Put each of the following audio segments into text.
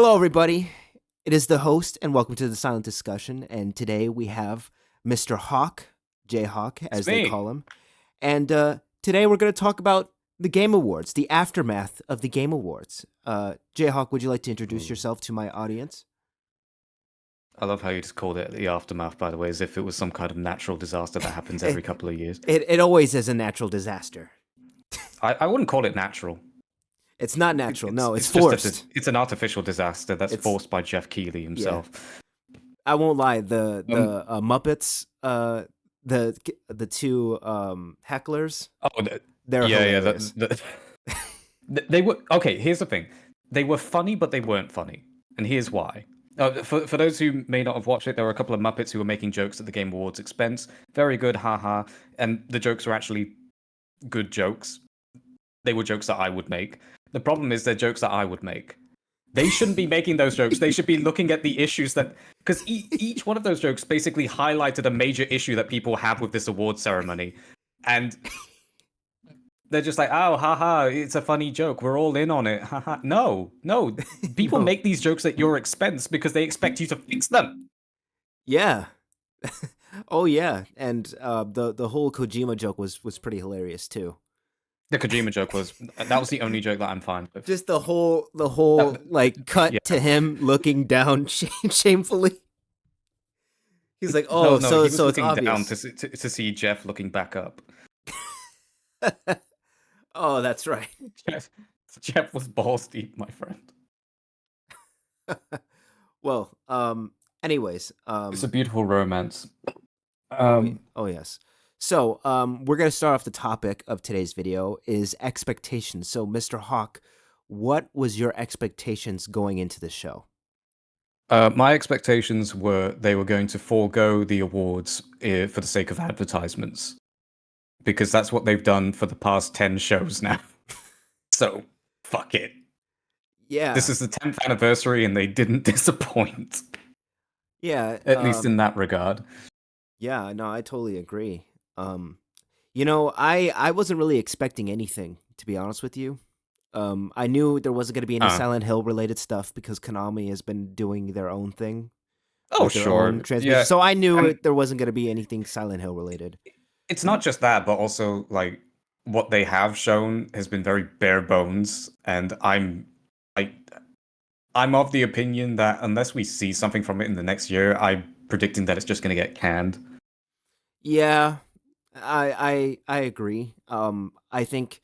Hello, everybody. It is the host, and welcome to the Silent Discussion. And today we have Mr. Hawk, Jhawk, It's as they me. call him. And today we're going to talk about the Game Awards, the aftermath of the Game Awards. Jhawk, would you like to introduce Ooh. yourself to my audience? I love how you just called it the aftermath, by the way, as if it was some kind of natural disaster that happens every couple of years. It always is a natural disaster. I wouldn't call it natural. It's not natural. No, it's It's just forced. it's an artificial disaster that's It's forced by Jeff Keighley himself. I won't lie. The Muppets, the two hecklers, Oh, they're yeah, yeah. hilarious. They were okay. Here's the thing: they were funny, but they weren't funny, and here's why. For those who may not have watched it, there were a couple of Muppets who were making jokes at the Game Awards' expense. Very good, haha. And the jokes were actually good jokes. They were jokes that I would make. The problem is they're jokes that I would make. They shouldn't be making those jokes. They should be looking at the issues that, because each one of those jokes basically highlighted a major issue that people have with this award ceremony, and they're just like, oh, haha, it's a funny joke. We're all in on it. Haha. No, people No. make these jokes at your expense because they expect you to fix them. Yeah. Oh yeah, and the whole Kojima joke was pretty hilarious too. The Kojima joke was the only joke that I'm fine with. Just the whole That- like cut yeah. to him looking down shamefully. He's like, No, "Oh, no, so he was so it's looking down obvious." to see Jeff looking back up. Oh, that's right. Jeff was balls deep, my friend. Well, anyways, It's a beautiful romance. oh yes. So, we're gonna start off the topic of today's video is expectations. So, Mr. Hawk, what was your expectations going into the show? My expectations were they were going to forego the awards for the sake of advertisements, because that's what they've done for the past 10 shows now. So, fuck it. Yeah, This is the 10th anniversary and they didn't disappoint, yeah. at least in that regard. Yeah, no, I totally agree. I wasn't really expecting anything, to be honest with you. I knew there wasn't going to be any Uh, Silent Hill related stuff because Konami has been doing their own thing oh, with their own sure. transmission. Yeah. So I knew And there wasn't going to be anything Silent Hill related. it's not just that, but also, like, what they have shown has been very bare bones. And like, I'm of the opinion that unless we see something from it in the next year, I'm predicting that it's just going to get canned. Yeah, I agree. I think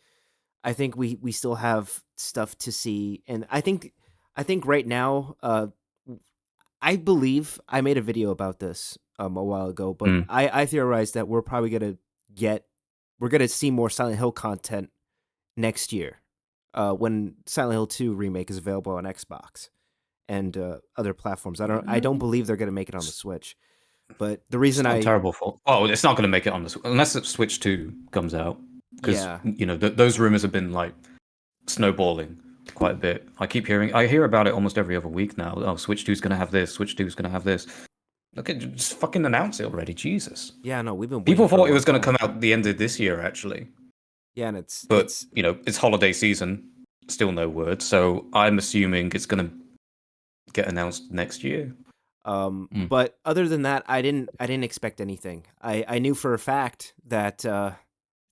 we still have stuff to see, and I think right now, I believe I made a video about this a while ago, but Mm. I theorized that we're gonna see more Silent Hill content next year, when Silent Hill 2 remake is available on Xbox and other platforms. I don't believe they're gonna make it on the Switch. But the It's reason not a I terrible fault. Oh, it's not going to make it on the unless it Switch 2 comes out, because yeah those rumors have been like snowballing quite a bit. I hear about it almost every other week now. Oh, Switch 2's going to have this. Switch 2's going to have this. Okay, just fucking announce it already, Jesus. yeah no we've been waiting People for a thought it long was going to time. come out the end of this year, actually, Yeah, and but it's holiday season. Still no word, so I'm assuming it's going to get announced next year. But other than that, I didn't expect anything. I knew for a fact that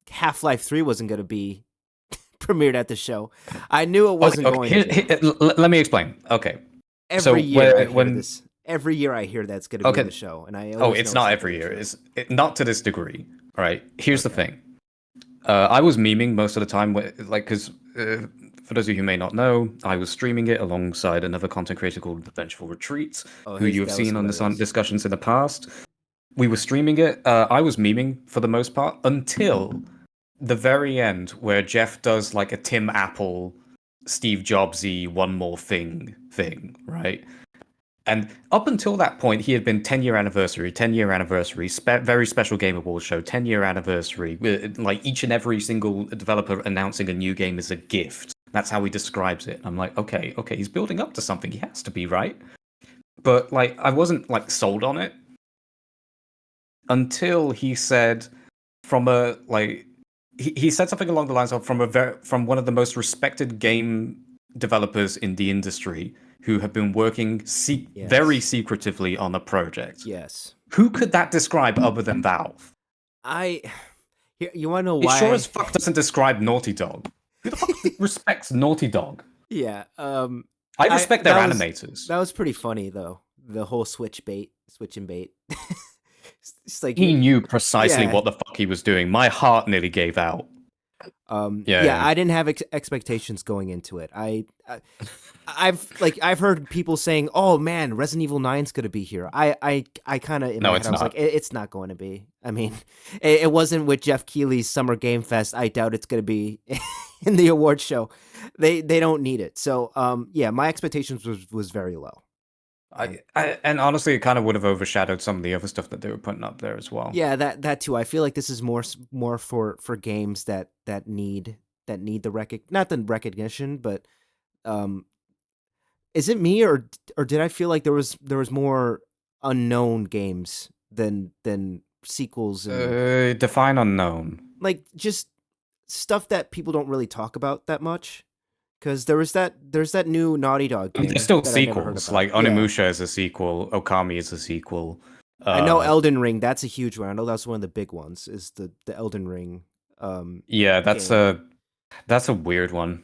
Half-Life 3 wasn't going to be premiered at the show. I knew it wasn't going to be. Let me explain. Okay, Every so year I hear when this. Every year I hear that's going to be okay, in the show, and I oh, always it's know not not every gonna be year. true. Not to this degree. All right. Here's the Okay. thing. I was memeing most of the time, because for those of you who may not know, I was streaming it alongside another content creator called The Vengeful Retreats, Oh, who you have that was seen on the hilarious. discussions in the past. We were streaming it. I was memeing for the most part until the very end, where Jeff does like a Tim Apple, Steve Jobsy, one more thing, right? And up until that point, he had been 10-year anniversary, very special Game Awards show, 10-year anniversary, like each and every single developer announcing a new game is a gift. That's how he describes it. I'm like, okay, he's building up to something. He has to be, right? But like, I wasn't like sold on it until he said he said something along the lines of from one of the most respected game developers in the industry. who have been working very Yes. secretively on a project. Yes. Who could that describe other than Valve? I you want to know It sure as why? fuck doesn't describe Naughty Dog. Who the fuck respects Naughty Dog? Yeah. I I respect their animators. that was pretty funny though. The whole switch and bait. It's like He knew precisely yeah. what the fuck he was doing. My heart nearly gave out. Yeah, Yeah, yeah. I didn't have expectations going into it. I've heard people saying, "Oh man, Resident Evil 9's going to be here." I kind of in No, my head it's I was like, not. It's not going to be." I mean, it wasn't with Jeff Keighley's Summer Game Fest. I doubt it's going to be in the award show. They don't need it. So yeah, my expectations was very low. And honestly, it kind of would have overshadowed some of the other stuff that they were putting up there as well. Yeah, that too. I feel like this is more for games that need the not the recognition, but um is it me or did I feel like there was more unknown games than sequels and Define unknown. like just stuff that people don't really talk about that much? Because there's that new Naughty Dog I mean, there's game still that I never heard sequels. about. Like Yeah, Onimusha is a sequel. Okami is a sequel. I know Uh, Elden Ring. That's a huge one. I know that's one of the big ones. Is the Elden Ring yeah, game. that's a weird one.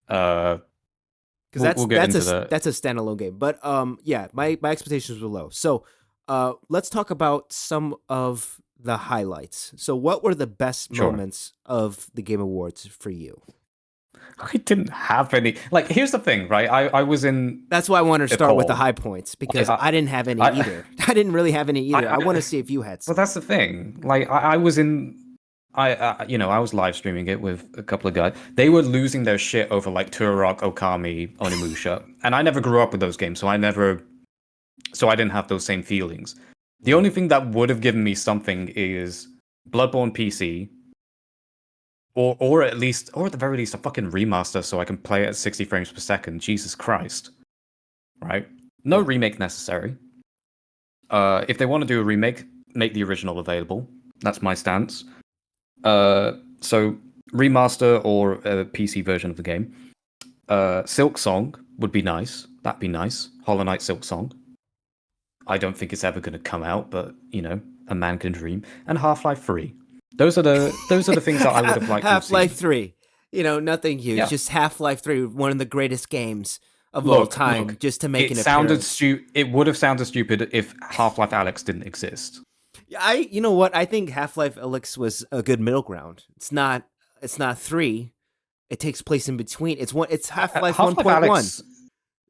Uh, Because we'll get into that. that's a standalone game. But yeah, my expectations were low. So let's talk about some of the highlights. So what were the best Sure. moments of the Game Awards for you? I didn't have any. Like, here's the thing, right? I was in That's why I wanted to a start with the poll. high points because I, I didn't have any I, either. I didn't really have any either. I want to I see if you had well, some. that's the thing. Like, I was in. I was live streaming it with a couple of guys. They were losing their shit over like Turok, Okami, Onimusha, and I never grew up with those games, so I didn't have those same feelings. The only thing that would have given me something is Bloodborne PC, or at the very least a fucking remaster so I can play it at 60 frames per second. Jesus Christ, right? No Yeah. remake necessary. If they want to do a remake, make the original available. That's my stance. So remaster or a PC version of the game. Silk Song would be nice. That'd be nice. Hollow Knight Silk Song. I don't think it's ever going to come out, but a man can dream. And Half-Life 3. Those are the things that I would have liked to have Half-Life seen. 3. Nothing huge. Yeah. Just Half-Life 3, one of the greatest games of all time, Look. just to make It an sounded appearance. It would have sounded stupid if Half-Life Alex didn't exist. You know what? I think Half-Life Alyx was a good middle ground. It's not 3. It takes place in between. It's Half-Life Half-Life 1.1. Alex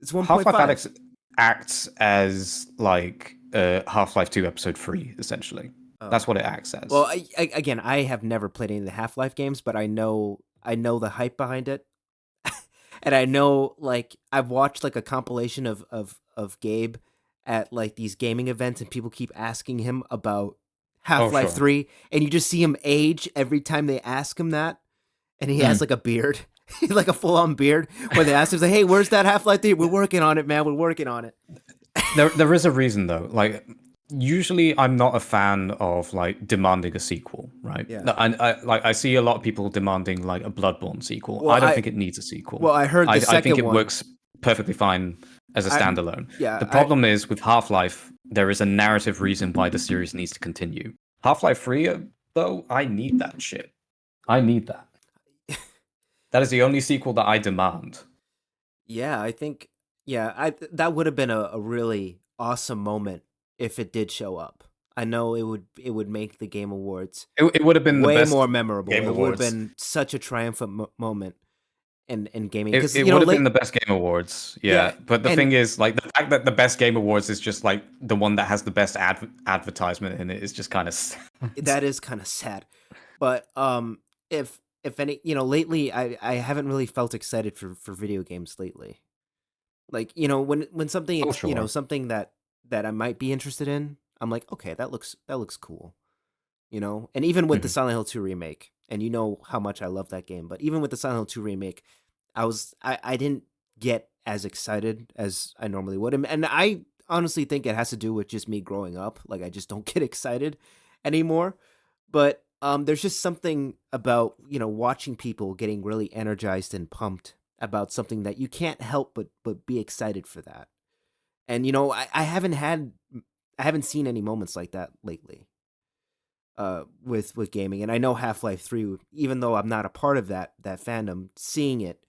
It's Half-Life 1.5. Alex acts as like Half-Life 2 Episode 3, essentially. Oh. That's what it acts as. Well, again, I have never played any of the Half-Life games, but I know the hype behind it. And I know like I've watched like a compilation of Gabe at like these gaming events and people keep asking him about Oh, Half-Life sure. 3 and you just see him age every time they ask him that and he has Mm. like a beard. He's like a full-on beard when they ask him, he's like, "Hey, where's that Half-Life 3? We're working on it, man. We're working on it." There is a reason though. Like usually I'm not a fan of like demanding a sequel, right? Yeah. I see a lot of people demanding like a Bloodborne sequel. Well, I don't I think it needs a sequel. well, I heard the I think second it one. works perfectly fine as a I standalone. yeah, The problem is with Half-Life, there is a narrative reason why the series needs to continue. Half-Life 3, though, I need that shit. I need that. That is the only sequel that I demand. yeah, I think that would have been a really awesome moment if it did show up. I know it would make the Game Awards It would have been the way best more memorable. Game It would have Awards. been such a triumphant moment in gaming because It would have been the best Game Awards, yeah, yeah. But the and thing is, like, the fact that the best Game Awards is just like the one that has the best advertisement in it is just kind of sad. that is kind of sad. But if any, lately I haven't really felt excited for video games lately. Like, when something Oh, sure. something that I might be interested in, I'm like, okay, that looks cool. And even with the Mhm. Silent Hill 2 remake, and you know how much I love that game, but even with the Silent Hill 2 remake, I didn't get as excited as I normally would. And I honestly think it has to do with just me growing up. Like I just don't get excited anymore. But there's just something about, watching people getting really energized and pumped about something that you can't help but be excited for that. And I haven't seen any moments like that lately with gaming. And I know Half-Life 3, even though I'm not a part of that fandom, seeing it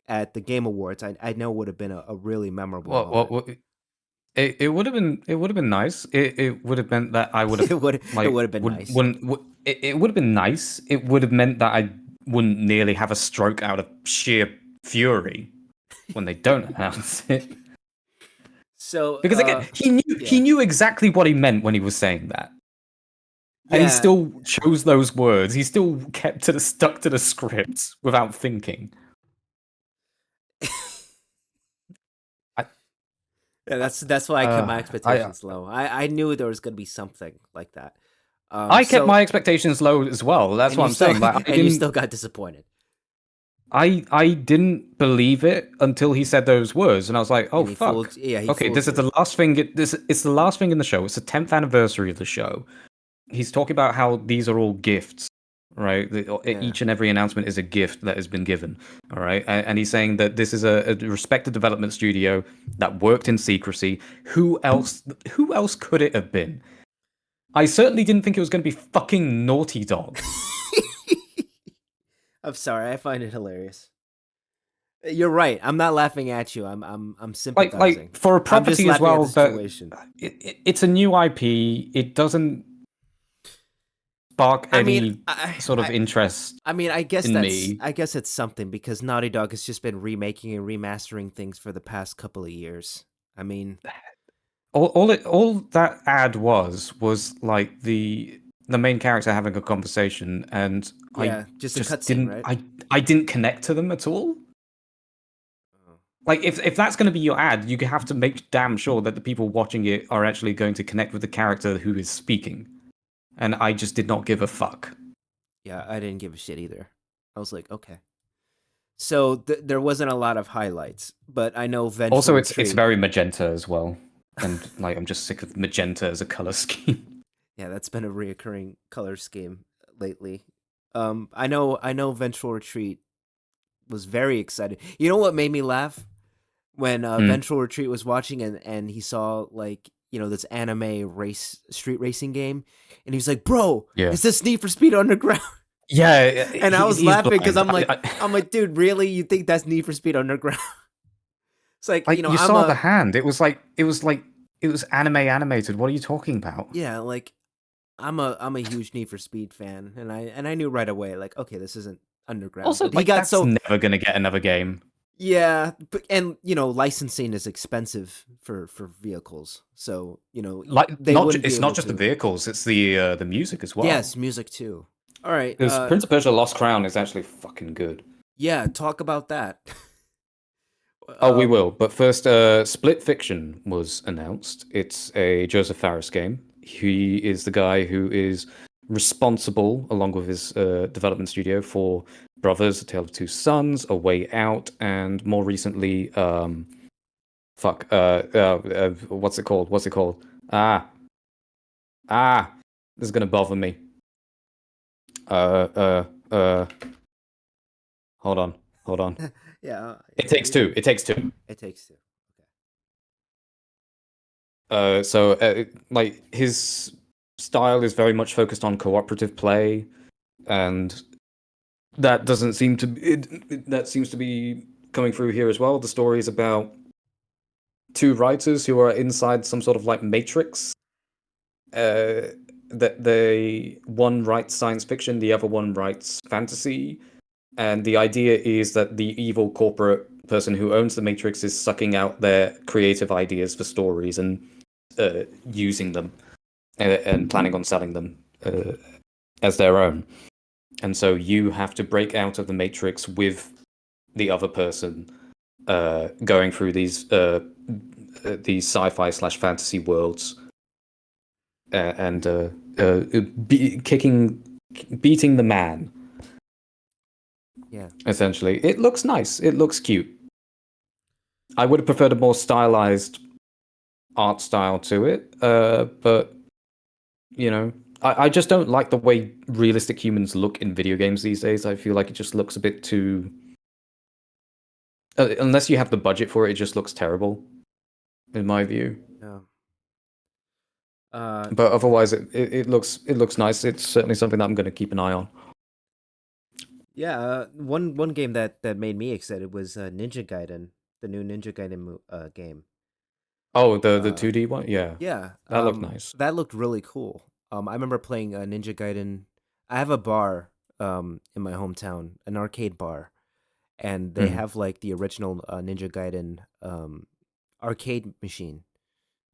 at the Game Awards, I know would have been a really memorable moment. Well, it would have been nice. It would have meant that I would have It would have been nice. it would have been nice. It would have meant that I wouldn't nearly have a stroke out of sheer fury when they don't announce it. So Because again, he yeah. knew exactly what he meant when he was saying that. And he Yeah. still chose those words. He still stuck to the script without thinking. I, Yeah, that's why I kept my I expectations low. I knew there was gonna be something like that. I kept So my expectations low as well. That's and what you I'm still saying. Like and you still got disappointed. I didn't believe it until he said those words, and I was like, oh And he fuck. fooled yeah, he Okay, fooled this is you. the last thing. This it's the last thing in the show. It's the 10th anniversary of the show. He's talking about how these are all gifts, right? Yeah. Each and every announcement is a gift that has been given, all right? And he's saying that this is a respected development studio that worked in secrecy. Who else? Who else could it have been? I certainly didn't think it was going to be fucking Naughty Dog. I'm sorry, I find it hilarious. You're right. I'm not laughing at you. I'm Like sympathizing. for a I'm just property as laughing at well the that situation. it's a new IP. It doesn't spark I mean, any sort of interest I guess in me. it's something because Naughty Dog has just been remaking and remastering things for the past couple of years. I mean, All that ad was like the main character having a conversation, and I yeah, just a just cutscene, didn't right? I didn't connect to them at all. Oh. Like if that's going to be your ad, you have to make damn sure that the people watching it are actually going to connect with the character who is speaking. And I just did not give a fuck. Yeah, I didn't give a shit either. I was like, okay. So there wasn't a lot of highlights, but I know Vengeful Also, it's Retreat. very magenta as well, and like I'm just sick of magenta as a color scheme. Yeah, that's been a reoccurring color scheme lately. I know Vengeful Retreat was very excited. You know what made me laugh when Mm, Vengeful Retreat was watching and he saw like this anime race street racing game, and he was like, "Bro, yeah, is this Need for Speed Underground?" yeah. And I was He's laughing because blind. I'm like, dude, really? You think that's Need for Speed Underground? It's like Like you I'm saw the a hand. It was anime animated. What are you talking about? yeah, like I'm a huge Need for Speed fan, and I knew right away, like, okay, this isn't Underground, Also, but he like got that's so never gonna get another game. yeah, but, and licensing is expensive for vehicles, so Like they wouldn't be it's not able just the to. vehicles. It's the music as well. Yes, music too. All right, Because Prince of Persia: Lost Crown is actually fucking good. yeah, talk about that. Oh, we um, will. But first, Split Fiction was announced. It's a Joseph Fares game. He is the guy who is responsible, along with his development studio, for Brothers: A Tale of Two Sons, A Way Out, and more recently, what's it called? What's it called? Ah, this is gonna bother me. Uh, uh, uh. Hold on, hold on. yeah, It takes two. It takes two. it takes two. Okay. Like his style is very much focused on cooperative play, and that doesn't seem to that seems to be coming through here as well. The story is about two writers who are inside some sort of like matrix. That they one writes science fiction, the other one writes fantasy, and the idea is that the evil corporate person who owns the matrix is sucking out their creative ideas for stories and using them and planning on selling them as their own. And so you have to break out of the matrix with the other person, going through these sci-fi slash fantasy worlds, and beating the man. Yeah, Essentially, it looks nice. It looks cute. I would have preferred a more stylized art style to it, but I just don't like the way realistic humans look in video games these days. I feel like it just looks a bit too Unless you have the budget for it, it just looks terrible, in my view. Yeah. Uh, But otherwise, it looks nice. It's certainly something that I'm going to keep an eye on. yeah. One game that made me excited was Ninja Gaiden, the new Ninja Gaiden game. Oh, the Uh, 2D one, yeah, yeah. that looked nice. That looked really cool. I remember playing Ninja Gaiden. I have a bar in my hometown, an arcade bar, and they Hmm. have like the original Ninja Gaiden arcade machine,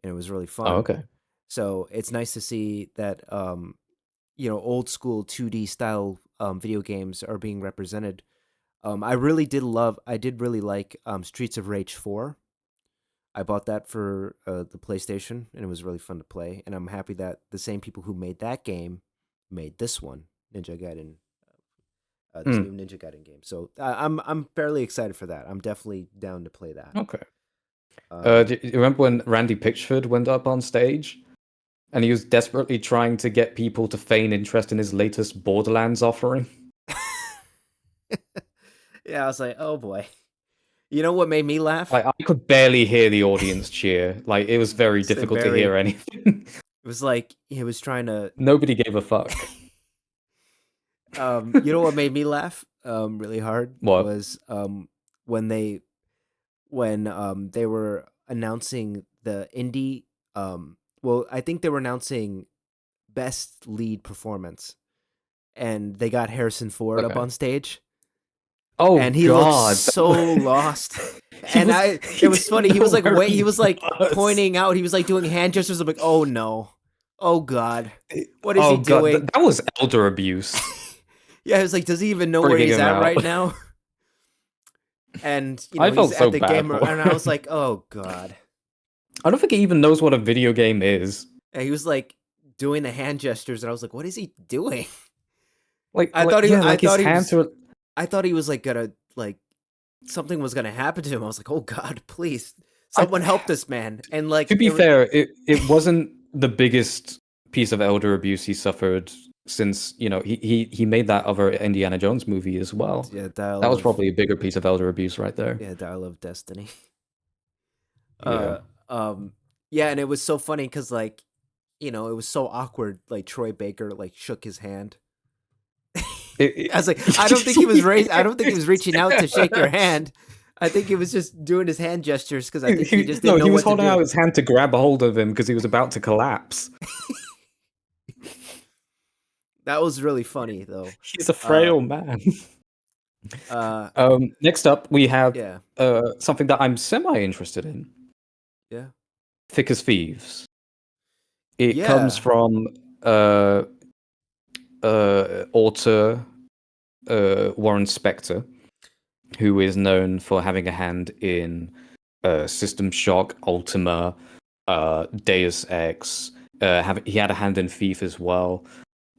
and it was really Oh, fun. okay. So it's nice to see that old school 2D style video games are being represented. I did really like Streets of Rage 4. I bought that for the PlayStation, and it was really fun to play. And I'm happy that the same people who made that game made this one, Ninja Gaiden, this new Hmm. Ninja Gaiden game. So I'm fairly excited for that. I'm definitely down to play that. Okay. Um, Do you remember when Randy Pitchford went up on stage and he was desperately trying to get people to feign interest in his latest Borderlands offering? yeah, I was like, oh boy. You know what made me laugh? Like I could barely hear the audience cheer. Like it was very It's a difficult to very. hear anything. It was like he was trying to. Nobody gave a fuck. You know what made me laugh? Really hard What? was when they they were announcing the indie. Well, I think they were announcing best lead performance, and they got Harrison Ford up Okay. on stage, Oh and he looked God, so lost. he And was it he was didn't funny. He was know like, where wait, he he was like was. pointing out. He was like doing hand gestures. I'm like, oh no, oh god, what is he Oh God, doing? that was elder abuse. Yeah, I was like, does he even know where Freaking he's him at out. right now? And I he's felt so at the bad gamer, for and I him. was like, oh god. I don't think he even knows what a video game is. And he was like doing the hand gestures, and I was like, what is he doing? Yeah, like his hands Was were. I thought he was like gonna like something was gonna happen to him. I was like, oh god, please, I, someone help this man. And like to be fair, it wasn't the biggest piece of elder abuse he suffered since he made that other Indiana Jones movie as well. yeah, That was probably a bigger piece of elder abuse right there. Dial of Destiny. Yeah. Uh, um, yeah, and it was so funny because like it was so awkward. Like Troy Baker like shook his hand. I was like, I don't think he was raised. I don't think he was reaching out to shake your hand. I think he was just doing his hand gestures because I think he just No, didn't know he was what to holding out do. his hand to grab a hold of him because he was about to collapse. That was really funny though. He's a Uh, frail man. uh, Next up, we have yeah, something that I'm semi interested in. yeah, Thick as Thieves. It comes yeah, from uh, author Warren Spector, who is known for having a hand in System Shock, Ultima, Deus Ex. He had a hand in Thief as well,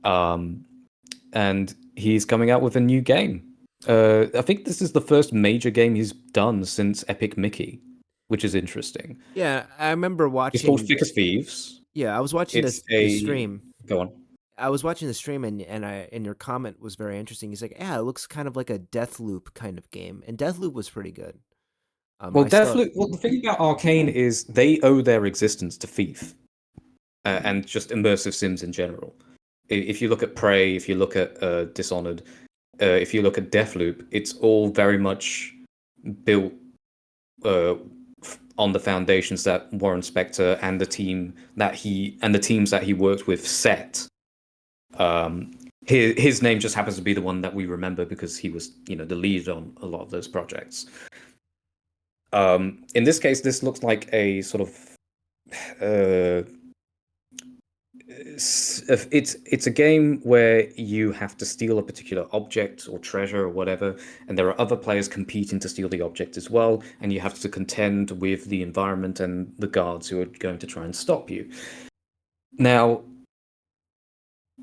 and he's coming out with a new game. I think this is the first major game he's done since Epic Mickey, which is interesting. yeah. I remember It's called watching. Thick as Thieves. Yeah, I was watching It's the a stream. Go on. I was watching the stream, and your comment was very interesting. He's like, yeah, it looks kind of like a Deathloop kind of game, and Deathloop was pretty good. Well, I still Deathloop. Well, the thing about Arcane is they owe their existence to Thief and just immersive sims in general. If you look at Prey, if you look at Dishonored, if you look at Deathloop, it's all very much built uh, on the foundations that Warren Spector and the teams that he worked with set. Um, his name just happens to be the one that we remember because he was, the lead on a lot of those projects. In this case, this looks like a sort of uh, it's a game where you have to steal a particular object or treasure or whatever, and there are other players competing to steal the object as well, and you have to contend with the environment and the guards who are going to try and stop you. Now,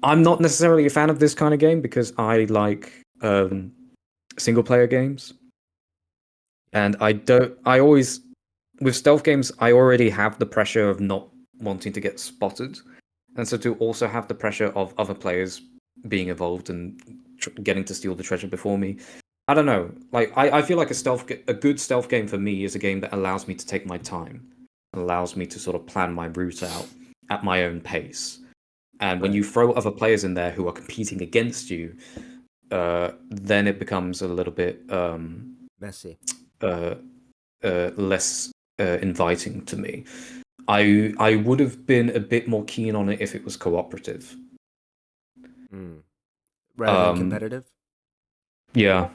I'm not necessarily a fan of this kind of game because I like single player games, yeah, and I always with stealth games I already have the pressure of not wanting to get spotted. And so to also have the pressure of other players being involved and getting to steal the treasure before me, I don't know. Like I feel like a good stealth game for me is a game that allows me to take my time, allows me to sort of plan my route out at my own pace. And when Right. you throw other players in there who are competing against you, then it becomes a little bit Messy. uh, less inviting to me. I would have been a bit more keen on it if it was cooperative. Mm. Rather than Um, competitive. yeah,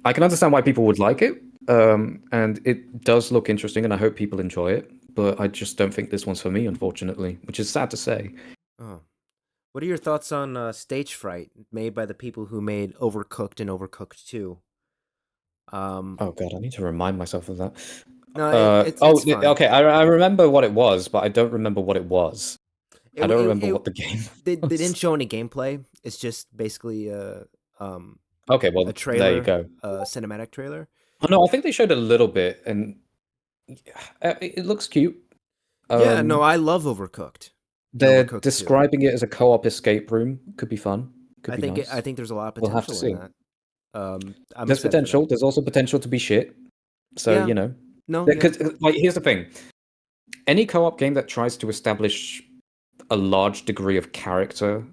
I can understand why people would like it, and it does look interesting, and I hope people enjoy it. But I just don't think this one's for me, unfortunately, which is sad to say. Oh. What are your thoughts on Stage Fright, made by the people who made Overcooked and Overcooked 2? Um, Oh God, I need to remind myself of that. no, it's fun. Okay, I remember what it was, but I don't remember what it was. It I don't it, remember it what the game they was. didn't show any gameplay. It's just basically um Okay, a well, there you trailer, go. a cinematic trailer. Oh no, I think they showed a little bit, and it looks cute. Yeah, no, Um, I love Overcooked and they're Overcooked 2. describing it as a co-op escape room. Could be fun. Could be I nice. think there's a lot of We'll have to potential in see. that. I'm There's excited for that. potential. There's also potential to be shit. So, Yeah, you know, no, yeah, because like here's the thing: any co-op game that tries to establish a large degree of character,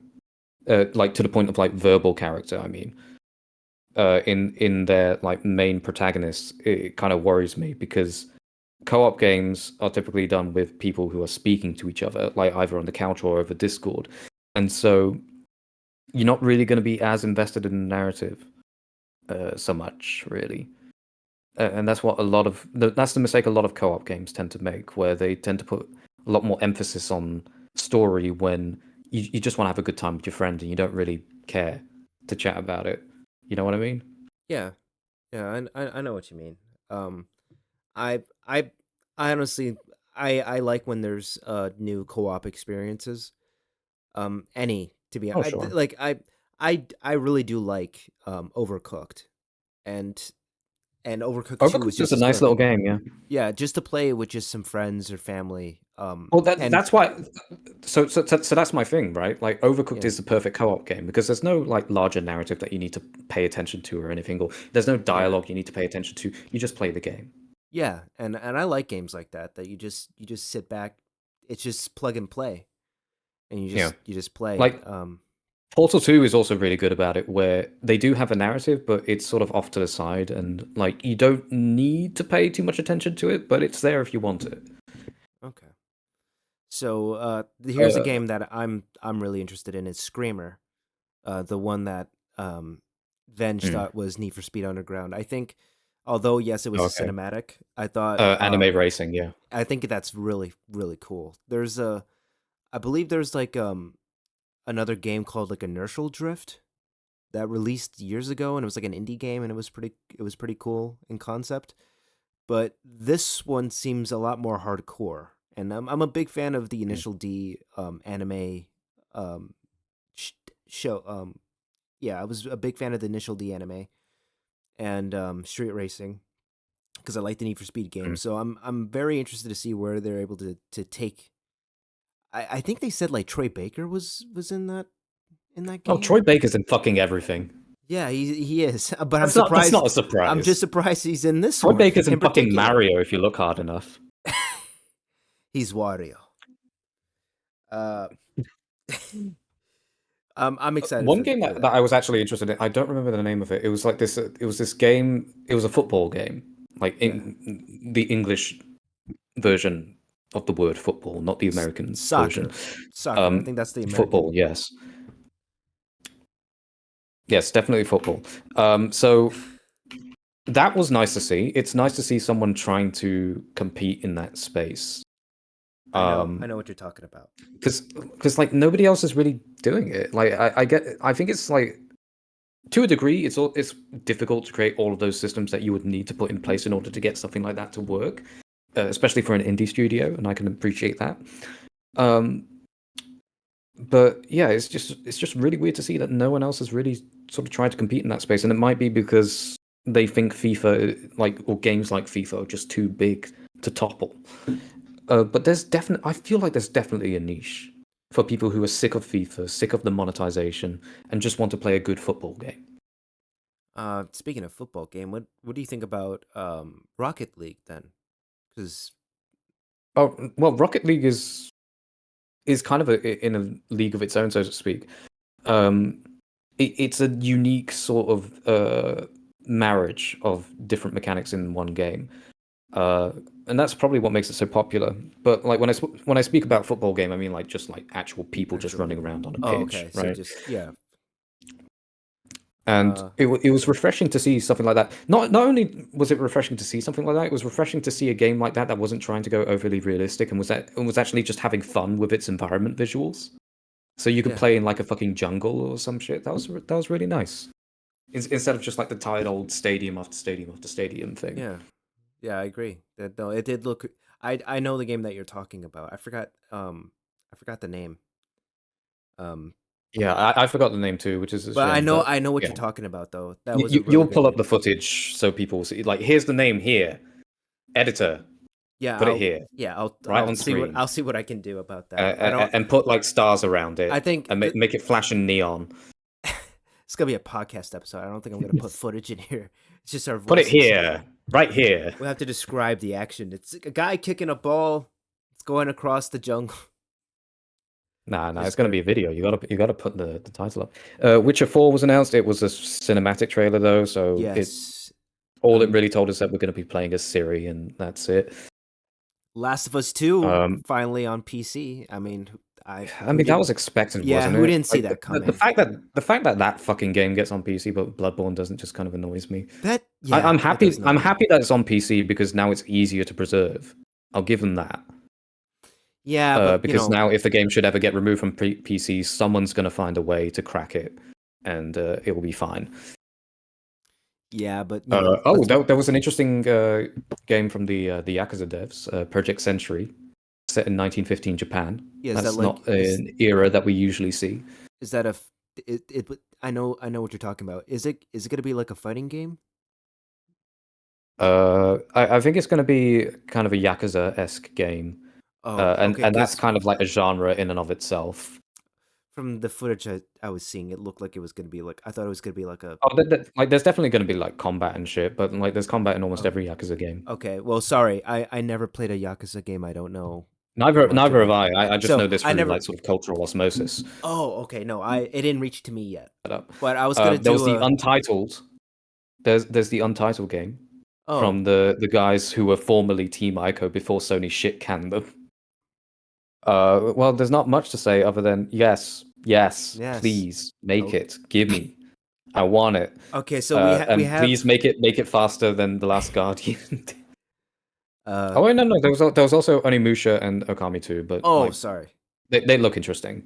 like to the point of like verbal character, I mean, in their like main protagonists, it kind of worries me because co-op games are typically done with people who are speaking to each other, like either on the couch or over Discord, and so you're not really going to be as invested in the narrative so much, really. And that's what a lot of that's the mistake a lot of co-op games tend to make, where they tend to put a lot more emphasis on story when you just want to have a good time with your friend and you don't really care to chat about it. You know what I mean? yeah, yeah. I know what you mean. Um, I I I honestly I like when there's new co-op experiences. Any to be Oh, sure. like I really do like Overcooked, and Overcooked 2 was Overcooked is just a as nice good. little game, yeah. Yeah, just to play with just some friends or family. Well, And that's why. So that's my thing, right? Like, Overcooked yeah, is the perfect co-op game because there's no like larger narrative that you need to pay attention to or anything, or there's no yeah, dialogue you need to pay attention to. You just play the game. yeah. And I like games like that you just sit back. It's just plug and play, and Yeah, you just play. like Portal 2 is also really good about it, where they do have a narrative, but it's sort of off to the side, and like you don't need to pay too much attention to it, but it's there if you want it. Okay. So here's a Uh, game that I'm really interested in. It's Screamer, the one that Venge mm, thought was Need for Speed Underground. I think, although yes, it was a okay. cinematic, I thought Anime racing, yeah. I think that's really cool. I believe there's like another game called like Inertial Drift that released years ago, and it was like an indie game, and it was pretty cool in concept. But this one seems a lot more hardcore, and I'm a big fan of the Mm, Initial D anime um sh- show. Yeah, I was a big fan of the Initial D anime and Street Racing because I like the Need for Speed mm. games. So I'm very interested to see where they're able to take. I think they said like Troy Baker was in that Oh, game. Troy Baker's in fucking everything. Yeah, he is. But That's not a I'm just surprise. surprised he's in this Troy one Baker's in in fucking particular. Mario if you look hard enough. He's Wario. Uh, I'm excited One game for that that. I was actually interested in, I don't remember the name of it. It was like this. It was this game. It was a football game, like Yeah, in the English version of the word football, not the American version. Soccer. I think that's the Football, American. yes, yes, definitely football. So that was nice to see. It's nice to see someone trying to compete in that space. I Um, know what you're talking about. because like nobody else is really doing it. Like I think it's like to a degree, it's difficult to create all of those systems that you would need to put in place in order to get something like that to work, especially for an indie studio, and I can appreciate that. Um, but yeah, it's just really weird to see that no one else has really sort of tried to compete in that space, and it might be because they think FIFA, like or games like FIFA, are just too big to topple. But I feel like there's definitely a niche for people who are sick of FIFA, sick of the monetization, and just want to play a good football game. Speaking of football game, what do you think about Rocket League then? Because Oh well, Rocket League is kind of in a league of its own, so to speak. Um, it's a unique sort of marriage of different mechanics in one game. And that's probably what makes it so popular. But like when I speak about football game, I mean like just like actual people just actually, running around on a oh, pitch, okay. So right? just yeah. And Uh, it was refreshing to see something like that. Not only was it refreshing to see something like that, it was refreshing to see a game like that that wasn't trying to go overly realistic and was actually just having fun with its environment visuals. So you could yeah, play in like a fucking jungle or some shit. That was really nice. Instead of just like the tired old stadium after stadium after stadium thing. yeah, yeah. I agree. That no, it did look. I know the game that you're talking about. I forgot the name. Um, Yeah, I forgot the name too, which is a but shame. But I know what yeah, you're talking about though. That was a really you'll good pull up game. the footage so people see. Like, here's the name here, editor. Yeah, Put it here, right on screen, I'll see what I can do about that. I don't. and put like stars around I it think and make it flash in neon. it's gonna be a podcast episode. I don't think I'm gonna put footage in here. It's just our Put it voices. here, right here. We have to describe the action. It's a guy kicking a ball. It's going across the jungle. Nah, it's Just gonna gonna be a video. You gotta put the title up. Witcher 4 was announced. It was a cinematic trailer though, so yes. all it really told us that we're gonna be playing as Ciri, and that's it. Last of Us 2 Um, finally on PC. I mean, I who mean, that did was expected, yeah, wasn't who it? didn't see Like that the coming? fact that that fucking game gets on PC, but Bloodborne doesn't, just kind of annoys me. That yeah, I'm that does happy. annoy I'm me. happy that it's on PC because now it's easier to preserve. I'll give them that. Yeah, but Because now, if the game should ever get removed from PC, someone's gonna find a way to crack it, and it will be fine. yeah, but Oh, let's there was an interesting game from the Yakuza devs, Project Century, set in 1915 Japan. yeah, is that That's like not an era that we usually see. is that a I know what you're talking about. Is it going to be like a fighting game? I think it's going to be kind of a Yakuza-esque game, Oh, okay, and that's cuz kind of like a genre in and of itself. from the footage I was seeing, it looked like it was going to be like I thought it was going to be like a Oh, like there's definitely going to be like combat and shit, but like there's combat in almost oh, every Yakuza game. okay. Well, sorry. I never played a Yakuza game. I don't know much Neither have about I. them. I just So, know this I through never like sort of cultural osmosis. Oh, okay. No, I it didn't reach to me yet. Up. But I was going to There was do the a Untitled. There's the Untitled game Oh, from the guys who were formerly Team Ico before Sony shit canned them. Well, there's not much to say other than yes, yes. please make Oh, it, give me, I want it, okay, so we and please have make it faster than the Last Guardian. uh Oh wait, no, there was also Onimusha and Okami too, but oh, like sorry. they look interesting.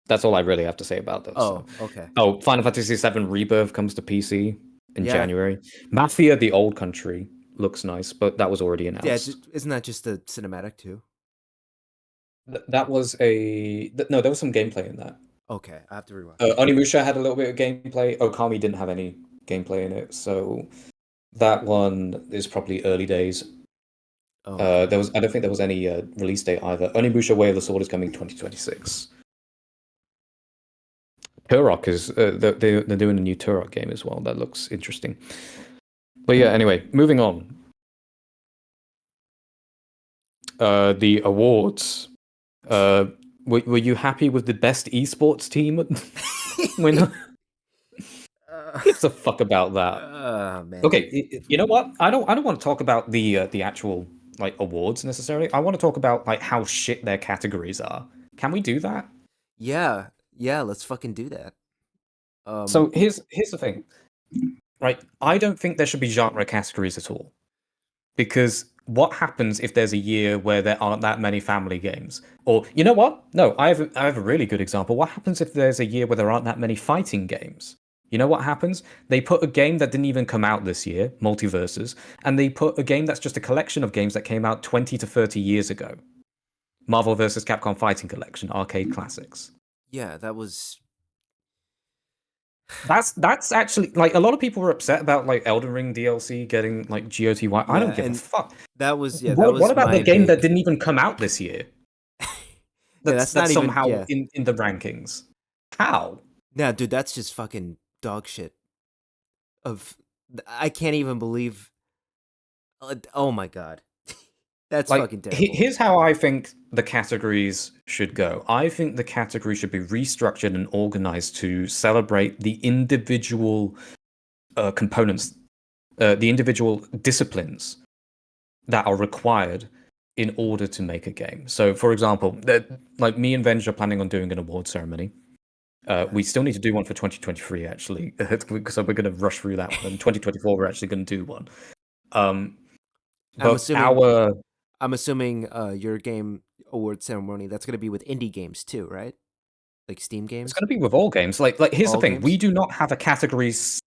That's all I really have to say about those. So, Oh, okay. oh, Final Fantasy VII Rebirth comes to PC in Yeah. January. Mafia: The Old Country looks nice, but that was already Yeah, announced. isn't that just a cinematic too? That was no, there was some gameplay in that. Okay, I have to rewatch it. Onimusha had a little bit of gameplay. Okami didn't have any gameplay in it, so that one is probably early days. Oh, okay. I don't think there was any release date either. Onimusha Way of the Sword is coming 2026. Turok is they're doing a new Turok game as well. That looks interesting. But yeah, anyway, moving on. The awards. Uh, were you happy with the best esports team winner? Gives a fuck about that. Oh man. Okay, you know what? I don't want to talk about the actual like awards necessarily. I want to talk about like how shit their categories are. Can we do that? Yeah. Yeah, let's fucking do that. So here's the thing, right? I don't think there should be genre categories at all. Because what happens if there's a year where there aren't that many family games? Or you know what? No, I have a really good example. What happens if there's a year where there aren't that many fighting games? You know what happens? They put a game that didn't even come out this year, Multiverses, and they put a game that's just a collection of games that came out 20 to 30 years ago. Marvel vs. Capcom Fighting Collection, Arcade Classics. yeah, that was That's actually like a lot of people were upset about like Elden Ring DLC getting like GOTY. I yeah, don't give a and fuck. that What was about the my game that big didn't even come out this year? Yeah, that's not That's even somehow yeah. in the rankings. How? Yeah, dude, that's just fucking dog shit. of I can't even believe. Oh my god, that's Like, fucking terrible. here's how I think the categories should go. I think the category should be restructured and organized to celebrate the individual components, the individual disciplines that are required in order to make a game. So, for example, like me and Venge are planning on doing an award ceremony. Okay, We still need to do one for 2023, actually. So we're going to rush through that one. In 2024, we're actually going to do one. Um, I'm but assuming our I'm assuming your game award ceremony that's gonna be with indie games too, right? Like Steam It's going games, to be with all games. Like here's the all thing: we games. do not have a categories.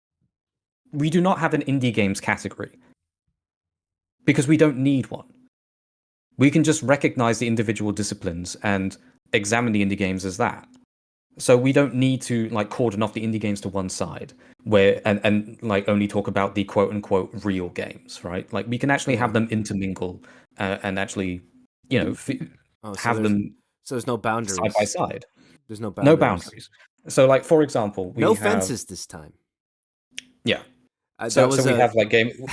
We do not have an indie games category because we don't need one. We can just recognize the individual disciplines and examine the indie games as that. So we don't need to like cordon off the indie games to one side where and like only talk about the quote unquote real games, right? Like we can actually have Yeah. them intermingle and actually, you know, Oh, have them so there's no side by boundaries. side. There's no No boundaries. boundaries. So like for example, we No have fences this time. yeah. That So was we a have like game. that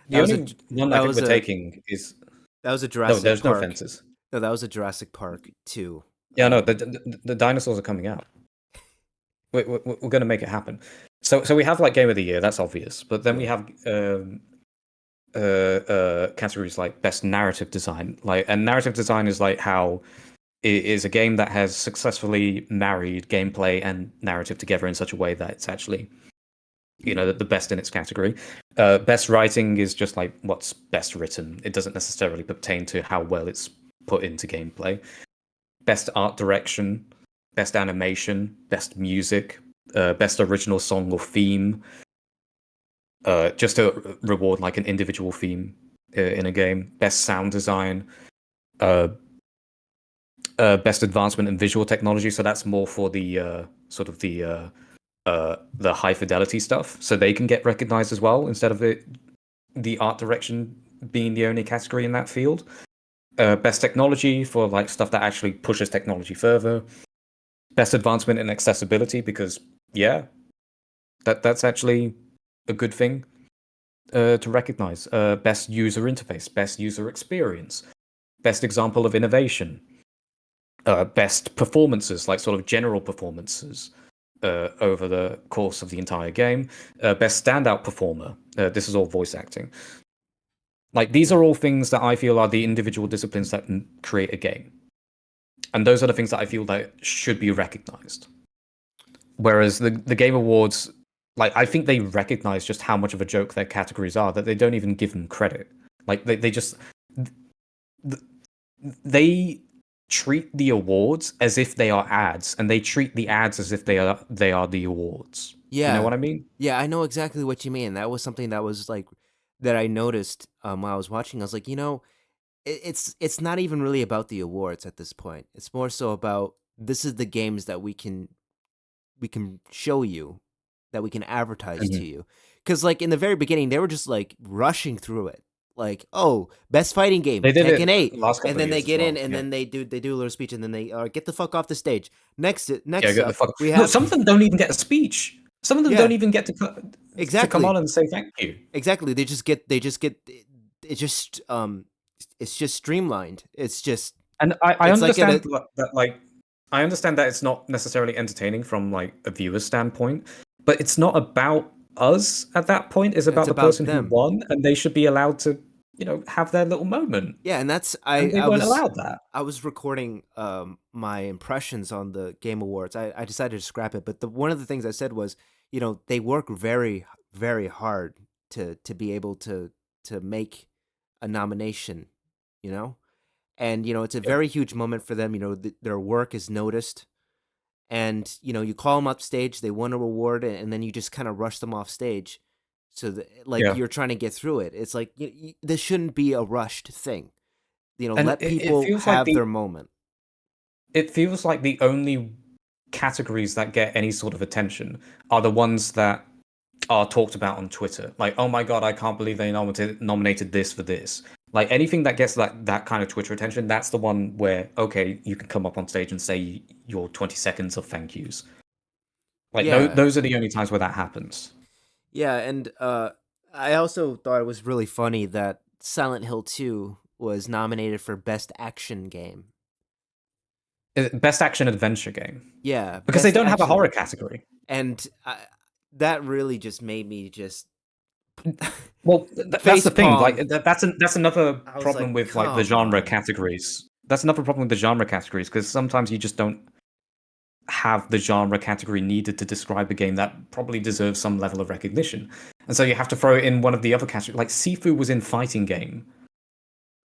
The was a only one I that think was we're a taking is that was a no. Jurassic There's no Park. fences. No, that was a Jurassic Park too. Yeah, no. The dinosaurs are coming out. We're going to make it happen. So we have like game of the year. That's obvious. But then we Yeah. have categories like best narrative design. Like, and narrative design is like how it is a game that has successfully married gameplay and narrative together in such a way that it's actually the best in its category. Best writing is just like what's best written. It doesn't necessarily pertain to how well it's put into gameplay. Best art direction, best animation, best music, best original song or theme. Just to reward like an individual theme in a game. Best sound design, uh, best advancement in visual technology. So that's more for the sort of the high fidelity stuff. So they can get recognized as well instead of the art direction being the only category in that field. Best technology for like stuff that actually pushes technology further. Best advancement in accessibility because yeah, that's actually a good thing to recognize. Best user interface, best user experience, best example of innovation, best performances, like sort of general performances over the course of the entire game, best standout performer. This is all voice acting. Like these Yeah. are all things that I feel are the individual disciplines that create a game, and those are the things that I feel that should be recognized. Whereas the Game Awards, like I think they recognize just how much of a joke their categories are that they don't even give them credit. Like they just they treat the awards as if they are ads, and they treat the ads as if they are the awards. Do you know Yeah. what I mean? Yeah, I know exactly what you mean. That was something that was like that I noticed while I was watching. I was like, it's not even really about the awards at this point. It's more so about this is the games that we can show you, that we can advertise to Mhm. you. Because like in the very beginning, they were just like rushing through it. Like, oh, best fighting game, They did it Tekken 8. last And couple of then they years as get in well. and Yeah, then they do a little speech and then they get the fuck off the stage. yeah. Next Get the up, fuck. we No, have some of them don't even get a speech. Some of them don't yeah, even get to come on exactly. and say thank you. Exactly. They just get it just it's just streamlined. It's just And I it's like understand a that like I understand that it's not necessarily entertaining from like a viewer's standpoint, but it's not about us at that point. It's it's about the about person who them. won, and they should be allowed to, have their little moment. Yeah, and that's And they weren't allowed that. I was recording my impressions on the Game Awards. I decided to scrap it, but one of the things I said was, they work very very hard to be able to make a nomination, you know? And it's a Yeah, very huge moment for them, their work is noticed and you call them up stage, they won a reward and then you just kind of rush them off stage so that like yeah. you're trying to get through it. It's like this shouldn't be a rushed thing. And Let it people feels like have their moment. the only categories that get any sort of attention are the ones that are talked about on Twitter. Like, oh my god, I can't believe they nominated this for this. Like anything that gets that kind of Twitter attention, that's the one where okay, you can come up on stage and say your 20 seconds of thank yous. Like Yeah. those are the only times where that happens. Yeah, and I also thought it was really funny that Silent Hill 2 was nominated for Best Action Game. Best action adventure game Yeah, because they Best don't have a horror Action. category. And that really just made me just Well, that's face the thing. Like palm. that's another I was problem like, with like the come genre on. categories. That's another problem with the genre categories because sometimes you just don't have the genre category needed to describe a game that probably deserves some level of recognition, and so you have to throw it in one of the other categories. Like Sifu was in fighting game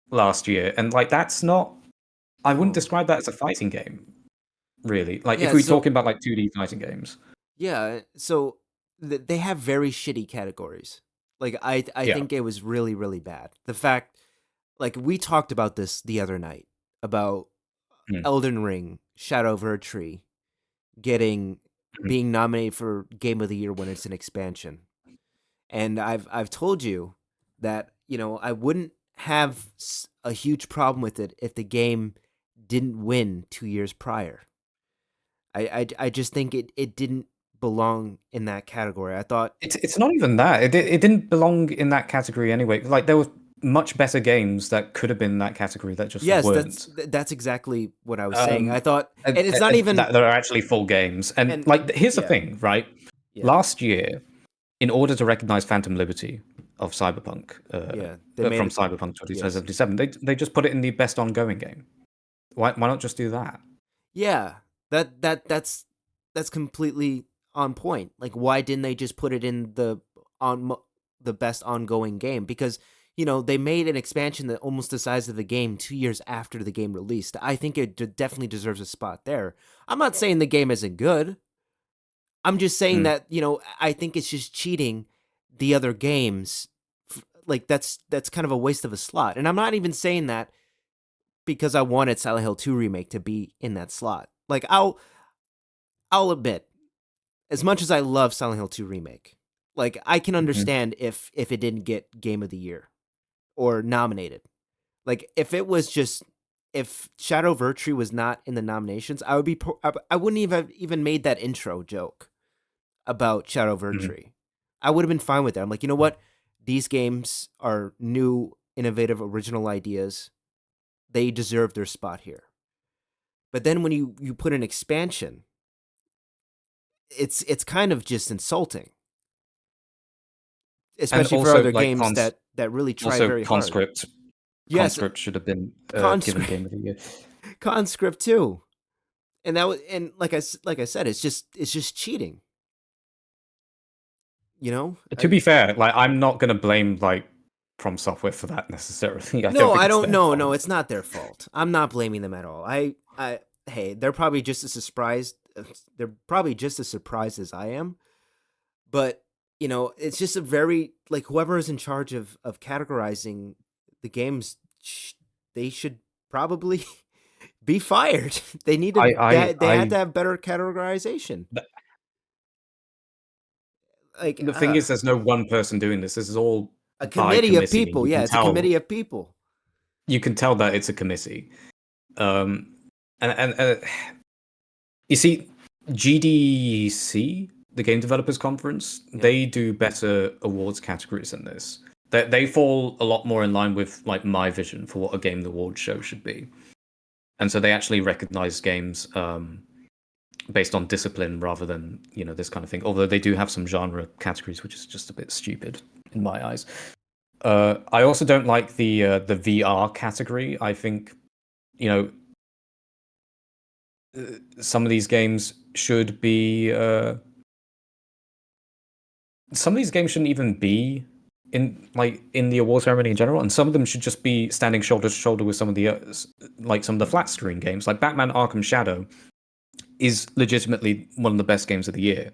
last year, and like that's not. I wouldn't Oh. describe that as a fighting game, really. Like if Yeah, we're so talking about like 2D fighting games. yeah, so they have very shitty categories. Like I Yeah. think it was really really bad. The fact like we talked about this the other night about Mhm. Elden Ring, Shadow of Erdtree getting Mhm. being nominated for Game of the Year when it's an expansion. And I've told you that, you know, I wouldn't have a huge problem with it if the game didn't win 2 years prior. I just think it didn't belong in that category. I thought It's not even that. It didn't belong in that category anyway. Like there were much better games that could have been in that category that just yes, weren't. that's exactly what I was saying. I thought and it's not even That are actually full games. And and like here's the yeah, thing, right? yeah, Last year, in order to recognize Phantom Liberty of Cyberpunk yeah. They made from it Cyberpunk yes. 2077, they just put it in the best ongoing game. Why not just do that? Yeah. That's completely on point. Like why didn't they just put it in the best ongoing game? Because you know, they made an expansion that almost the size of the game 2 years after the game released. I think it definitely deserves a spot there. I'm not saying the game isn't good. I'm just saying Mm. that, you know, I think it's just cheating the other games. Like that's kind of a waste of a slot. And I'm not even saying that because I wanted Silent Hill 2 remake to be in that slot. Like I'll admit, as much as I love Silent Hill 2 remake, like I can Mhm. understand if it didn't get Game of the Year or nominated. Like if it was just if Shadow of Erdtree was not in the nominations, I would be I wouldn't even made that intro joke about Shadow of Mhm. Erdtree. I would have been fine with that. I'm like, you know what? These games are new, innovative, original ideas. They deserve their spot here. But then when you put an expansion, it's kind of just insulting, And especially for also other like games that really try also very hard. conscript Yes, conscript should have been given conscript, Game of the Year. conscript too, and that was and like I said, it's just cheating. You know, To be fair, like I'm not gonna blame like From Software for that necessarily. I don't no, think I it's don't. their No, fault. it's not their fault. I'm not blaming them at all. Hey, they're probably just as surprised. They're probably just as surprised as I am. But you know, it's just a very like whoever is in charge of categorizing the games, they should probably be fired. They need to. They had to have better categorization. th- Like the thing is, there's no one person doing this. This is all a by committee of committee, and people. Yeah, it's a committee of people. you can tell that it's a committee. Um, and you see, GDC, the Game Developers Conference, Yeah. they do better awards categories than this. They fall a lot more in line with like my vision for what a Game Awards show should be, and so they actually recognize games based on discipline rather than this kind of thing. Although they do have some genre categories, which is just a bit stupid in my eyes. I also don't like the VR category. I think you know some of these games should be some of these games shouldn't even be in the award ceremony in general, and some of them should just be standing shoulder to shoulder with some of the like some of the flat screen games, like Batman: Arkham Shadow is legitimately one of the best games of the year.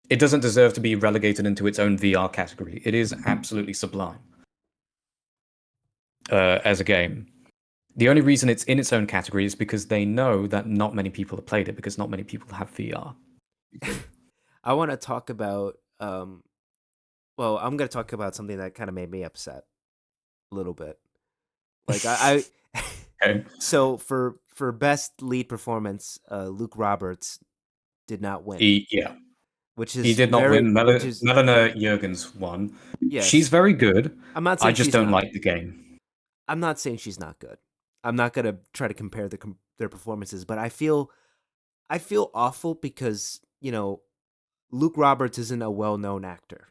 It doesn't deserve to be relegated into its own VR category. It is absolutely sublime as a game. The only reason it's in its own category is because they know that not many people have played it because not many people have VR. I want to talk about. Well, I'm gonna talk about something that kind of made me upset a little bit. Like I Okay. so for best lead performance, Luke Roberts did not win. Yeah. which He is did not very, win. which is Melina Jurgens won. She's yes. very good. I'm not I saying just she's don't not. like the game. I'm not saying she's not good. I'm not gonna try to compare their performances, but I feel awful because Luke Roberts isn't a well-known actor.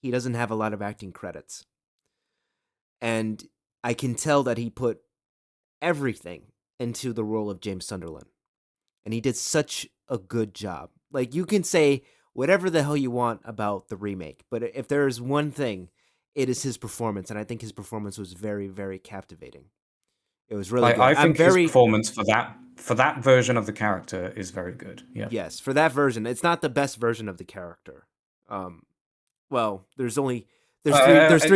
He doesn't have a lot of acting credits, and I can tell that he put everything into the role of James Sunderland, and he did such a good job. Like you can say whatever the hell you want about the remake, but if there is one thing, it is his performance, and I think his performance was very, very captivating. It was really good. I I'm think his very performance for that version of the character is very good. Yeah. yes for that version. It's not the best version of the character. Um, well, there's three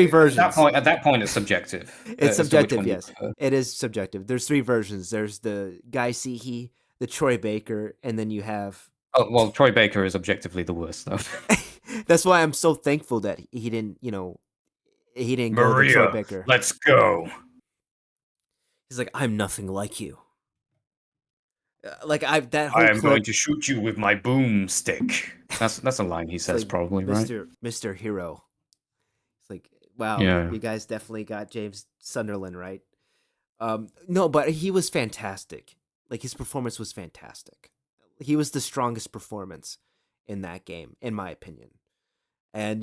versions. At that point, it's subjective It's as to which subjective, one you yes. prefer. It is subjective. There's three versions. There's the Guy Seehee, the Troy Baker, and then you have. Oh, well, Troy Baker is objectively the worst, though. That's why I'm so thankful that he didn't go the Troy Maria, Baker. let's go. He's like, I'm nothing like you. Like I that I whole am going clip. to shoot you with my boomstick. That's a line he It's says, like probably, right? Mister Hero. It's like, wow, Yeah. you guys definitely got James Sunderland right. No, but he was fantastic. Like his performance was fantastic. He was the strongest performance in that game, in my opinion. And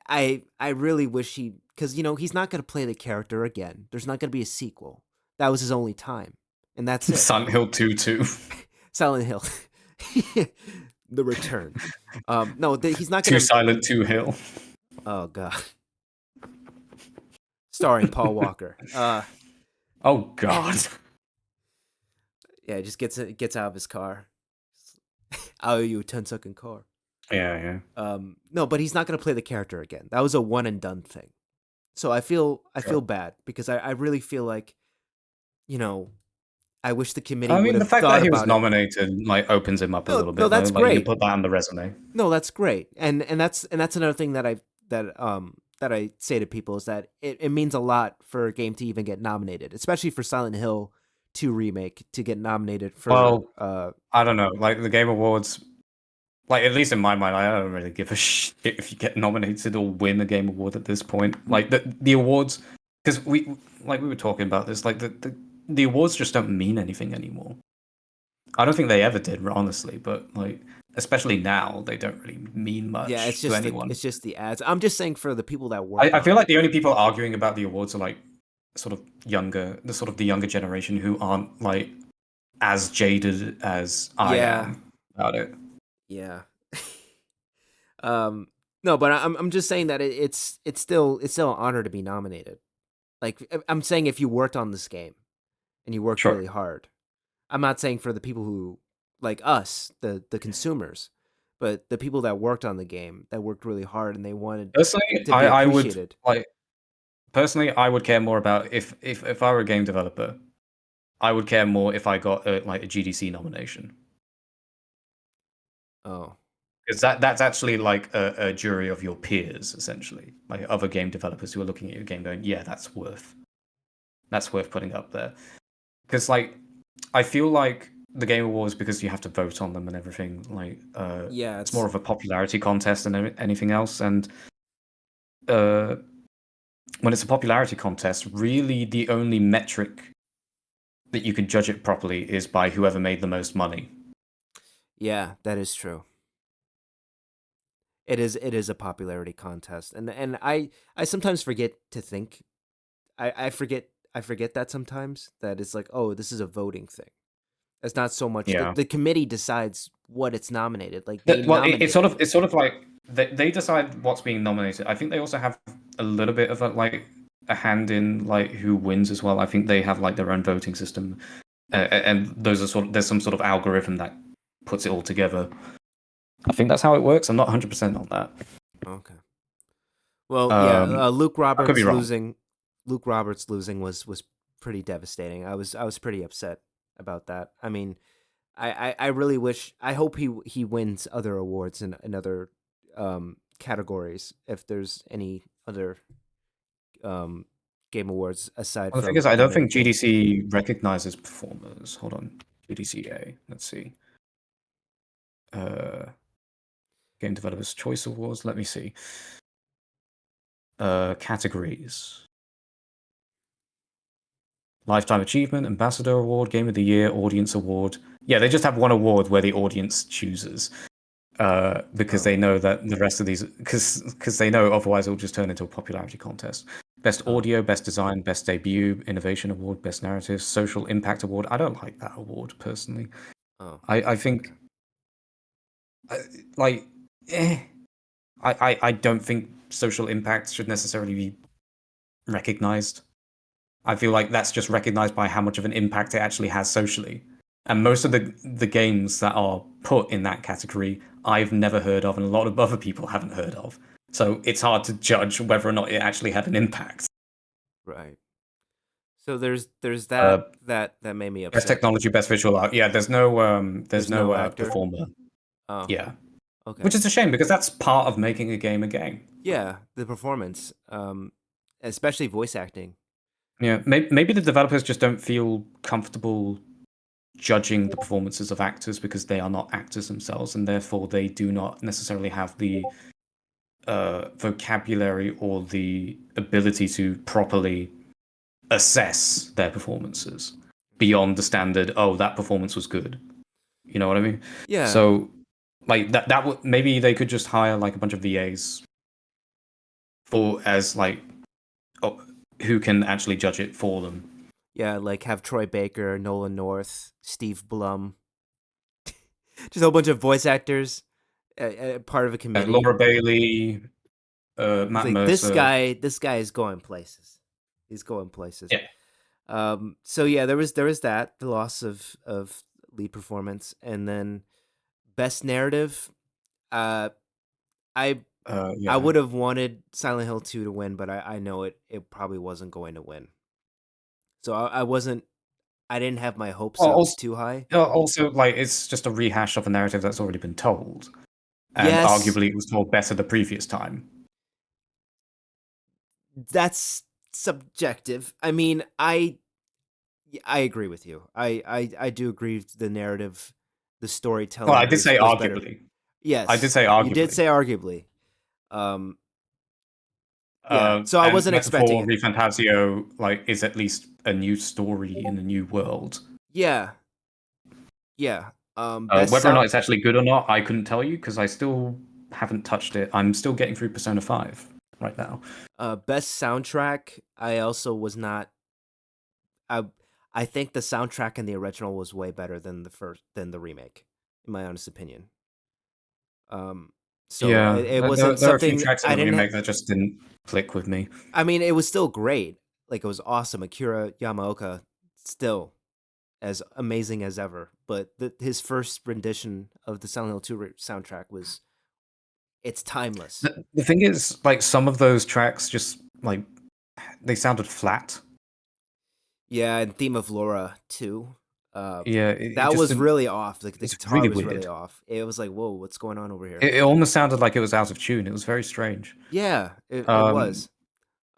I really wish because he's not gonna play the character again. There's not gonna be a sequel. That was his only time, and that's it. Silent Hill 2 too. Silent Hill, The Return. No, he's not Too gonna. Silent 2 Hill. Oh god, starring Paul Walker. Oh God. Yeah, he just gets out of his car. I owe you a 10-second car. Yeah, yeah. No, but he's not gonna play the character again. That was a one and done thing. So I feel Sure. bad because I really feel like, you know, I wish the committee I would mean, the have fact thought that he was about it. nominated like opens him up a No, little no, bit, though. that's Like you can great. put that on the resume. No, that's great. And that's another thing that I say to people is that it means a lot for a game to even get nominated, especially for Silent Hill 2 remake to get nominated for Well, I don't know. Like the Game Awards, like at least in my mind, I don't really give a shit if you get nominated or win a Game Award at this point. Like the awards, because we were talking about this. Like the awards just don't mean anything anymore. I don't think they ever did, honestly. But like, especially now, they don't really mean yeah, much to anyone. it's just the ads. I'm just saying for the people that work I on feel it. like the only people arguing about the awards are like sort of the younger generation who aren't like as jaded as I Yeah, am about it. yeah. um no, but I'm just saying that it's still an honor to be nominated. Like I'm saying if you worked on this game and you worked Sure. really hard. I'm not saying for the people who like us, the consumers, but the people that worked on the game that worked really hard and they wanted Personally, to be I would appreciated. like personally I would care more about if I were a game developer, I would care more if I got like a GDC nomination. Oh, Because that's actually like a jury of your peers, essentially, like other game developers who are looking at your game going, yeah, that's worth putting up there. Because like I feel like the Game Awards, because you have to vote on them and everything, like yeah, it's more of a popularity contest than anything else. And uh, when it's a popularity contest, really the only metric that you can judge it properly is by whoever made the most money. yeah, that is true. It is a popularity contest, and I sometimes forget to think. I forget that sometimes that it's like, oh, this is a voting thing. It's not so much Yeah. the committee decides what it's nominated. Like they Well, nominate it. it's sort of like they decide what's being nominated. I think they also have a little bit of a hand in like who wins as well. I think they have like their own voting system, and those are there's some sort of algorithm that puts it all together. I think that's how it works. I'm not 100% on that. Okay. Well, yeah, Um, Luke I could be Roberts wrong. losing. Luke Roberts losing was pretty devastating. I was pretty upset about that. I mean, I really wish. I hope he wins other awards in other categories if there's any other um game awards aside Well, the thing is, from I don't animated think film. GDC recognizes performers. Hold on, GDCA. Let's see. Uh, Game Developers Choice Awards. Let me see. Categories. Lifetime Achievement, Ambassador Award, Game of the Year, Audience Award. Yeah, they just have one award where the audience chooses. Because they Oh, know that the rest of these, because they know otherwise it'll just turn into a popularity contest. Best oh, audio, best design, best debut, innovation award, best narrative, social impact award. I don't like that award personally. oh. I Okay. think uh, like eh, I don't think social impact should necessarily be recognized. I feel like that's just recognized by how much of an impact it actually has socially. And most of the games that are put in that category, I've never heard of, and a lot of other people haven't heard of. So it's hard to judge whether or not it actually had an impact. Right. So there's Uh, that made me Best upset. technology, best visual art. Yeah, there's There's no no actor. performer. Oh, Yeah, which okay. is a shame because that's part of making a game a game. Yeah, the performance, especially voice acting. Yeah, maybe the developers just don't feel comfortable judging the performances of actors because they are not actors themselves, and therefore they do not necessarily have the vocabulary or the ability to properly assess their performances beyond the standard. Oh, that performance was good. You know what I mean? Yeah, So, like that would maybe they could just hire like a bunch of VAs for as like oh, who can actually judge it for them. yeah, like have Troy Baker, Nolan North, Steve Blum, just a whole bunch of voice actors, part of a committee. Laura Bailey, It's Matt like Mercer. this guy is going places. He's going places. Yeah. So yeah, there was that the loss of lead performance, and then best narrative. Uh, I I Yeah. would have wanted Silent Hill 2 to win, but I know it probably wasn't going to win. So I wasn't I didn't have my hopes Well, up also, too high. also, like it's just a rehash of a narrative that's already been told, and Yes, arguably it was told better the previous time. that's subjective. I mean, I agree with you. I do agree the narrative, the Well, I storytelling did say was better. arguably. I did Yes, say you did arguably. say arguably. Um, yeah. So I And wasn't expecting Metaphor it. Refantasio like is at least a new story in a new world. Yeah, yeah. Best Whether or not sound it's actually good or not, I couldn't tell you because I still haven't touched it. I'm still getting through Persona 5 right now. best soundtrack. I also was not. I I think the soundtrack in the original was way better than the remake, in my honest opinion. Um, so Yeah, it wasn't there are a few something tracks in I the didn't. remake that just didn't click with me. I mean, it was still great. Like it was awesome. Akira Yamaoka still as amazing as ever. But his first rendition of the Silent Hill 2 soundtrack was it's timeless. The thing is, like some of those tracks just like they sounded flat. Yeah, and Theme of Laura too. Uh, Yeah, it that just was didn't. really off. Like the It's guitar really was really weird. off. It was like, whoa, what's going on over here? It almost sounded like it was out of tune. It was very strange. Yeah, it Um, was.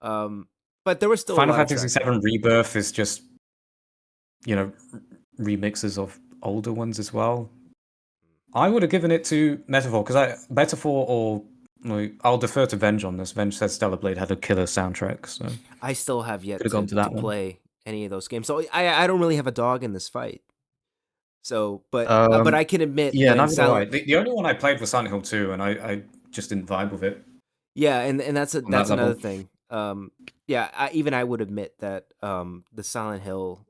Um, but there was still a Final lot of Fantasy tracks there. VII Rebirth is just you know remixes of older ones as well. I would have given it to Metaphor because I Metaphor or like, I'll defer to Venge on this. Venge said Stellar Blade had a killer soundtrack, so I still have could yet have gone to to that one. play any of those games, so I don't really have a dog in this fight. So, but I Um, can admit yeah, when neither do I. Silent, The only one I played was Silent Hill 2, and I just didn't vibe with it yeah, and on that that's another level. thing. Yeah, even I would admit that the Silent Hill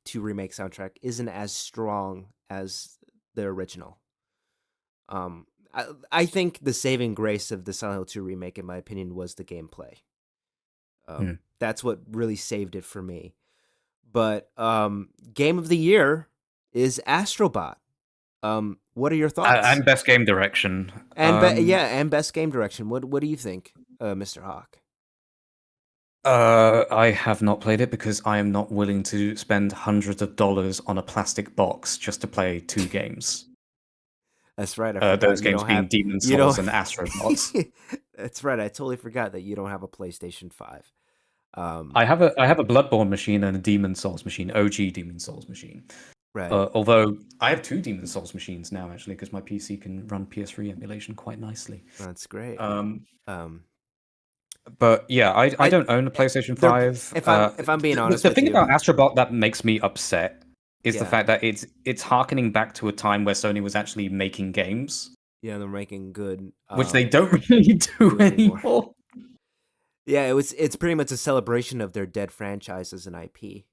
2 remake soundtrack isn't as strong as the original. Um, I think the saving grace of the Silent Hill 2 remake, in my opinion, was the gameplay. Hmm. That's what really saved it for me. But game of the year is Astrobot. What are your thoughts? And best game direction. Yeah, and best game direction. What do you think, Mr. Hawk? I have not played it because I am not willing to spend hundreds of dollars on a plastic box just to play two games. That's right. I forgot Those you games don't being have Demon you Souls don't. and Astrobots. That's right. I totally forgot that you don't have a PlayStation 5. Um, I have a Bloodborne machine and a Demon Souls machine, OG Demon Souls machine. Right. Although I have two Demon Souls machines now, actually, because my PC can run PS3 emulation quite nicely. That's great. Um, Um, but yeah, I I don't own a PlayStation they're 5. if I'm being honest The with thing you, about Astrobot that makes me upset is the yeah, fact that it's harkening back to a time where Sony was actually making games, yeah, they're making good which they don't really do do anymore. anymore. Yeah, it's pretty much a celebration of their dead franchises and IP.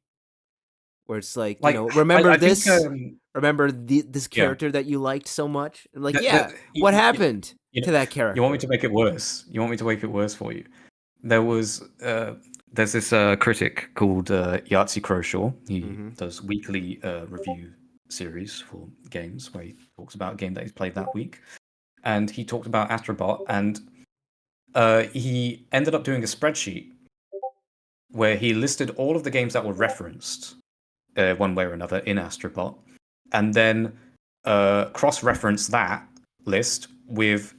Where it's like, Like, remember I think, this? Remember this yeah, character that you liked so much? And like, that, yeah, what happened you, to that you want me to character? make it worse? You want me to make it worse for you? There was there's this critic called Yahtzee Croshaw. He Mm-hmm. does weekly review series for games where he talks about a game that he's played that week. And he talked about Astrobot, and he ended up doing a spreadsheet where he listed all of the games that were referenced one way or another in Astrobot, and then cross-reference that list with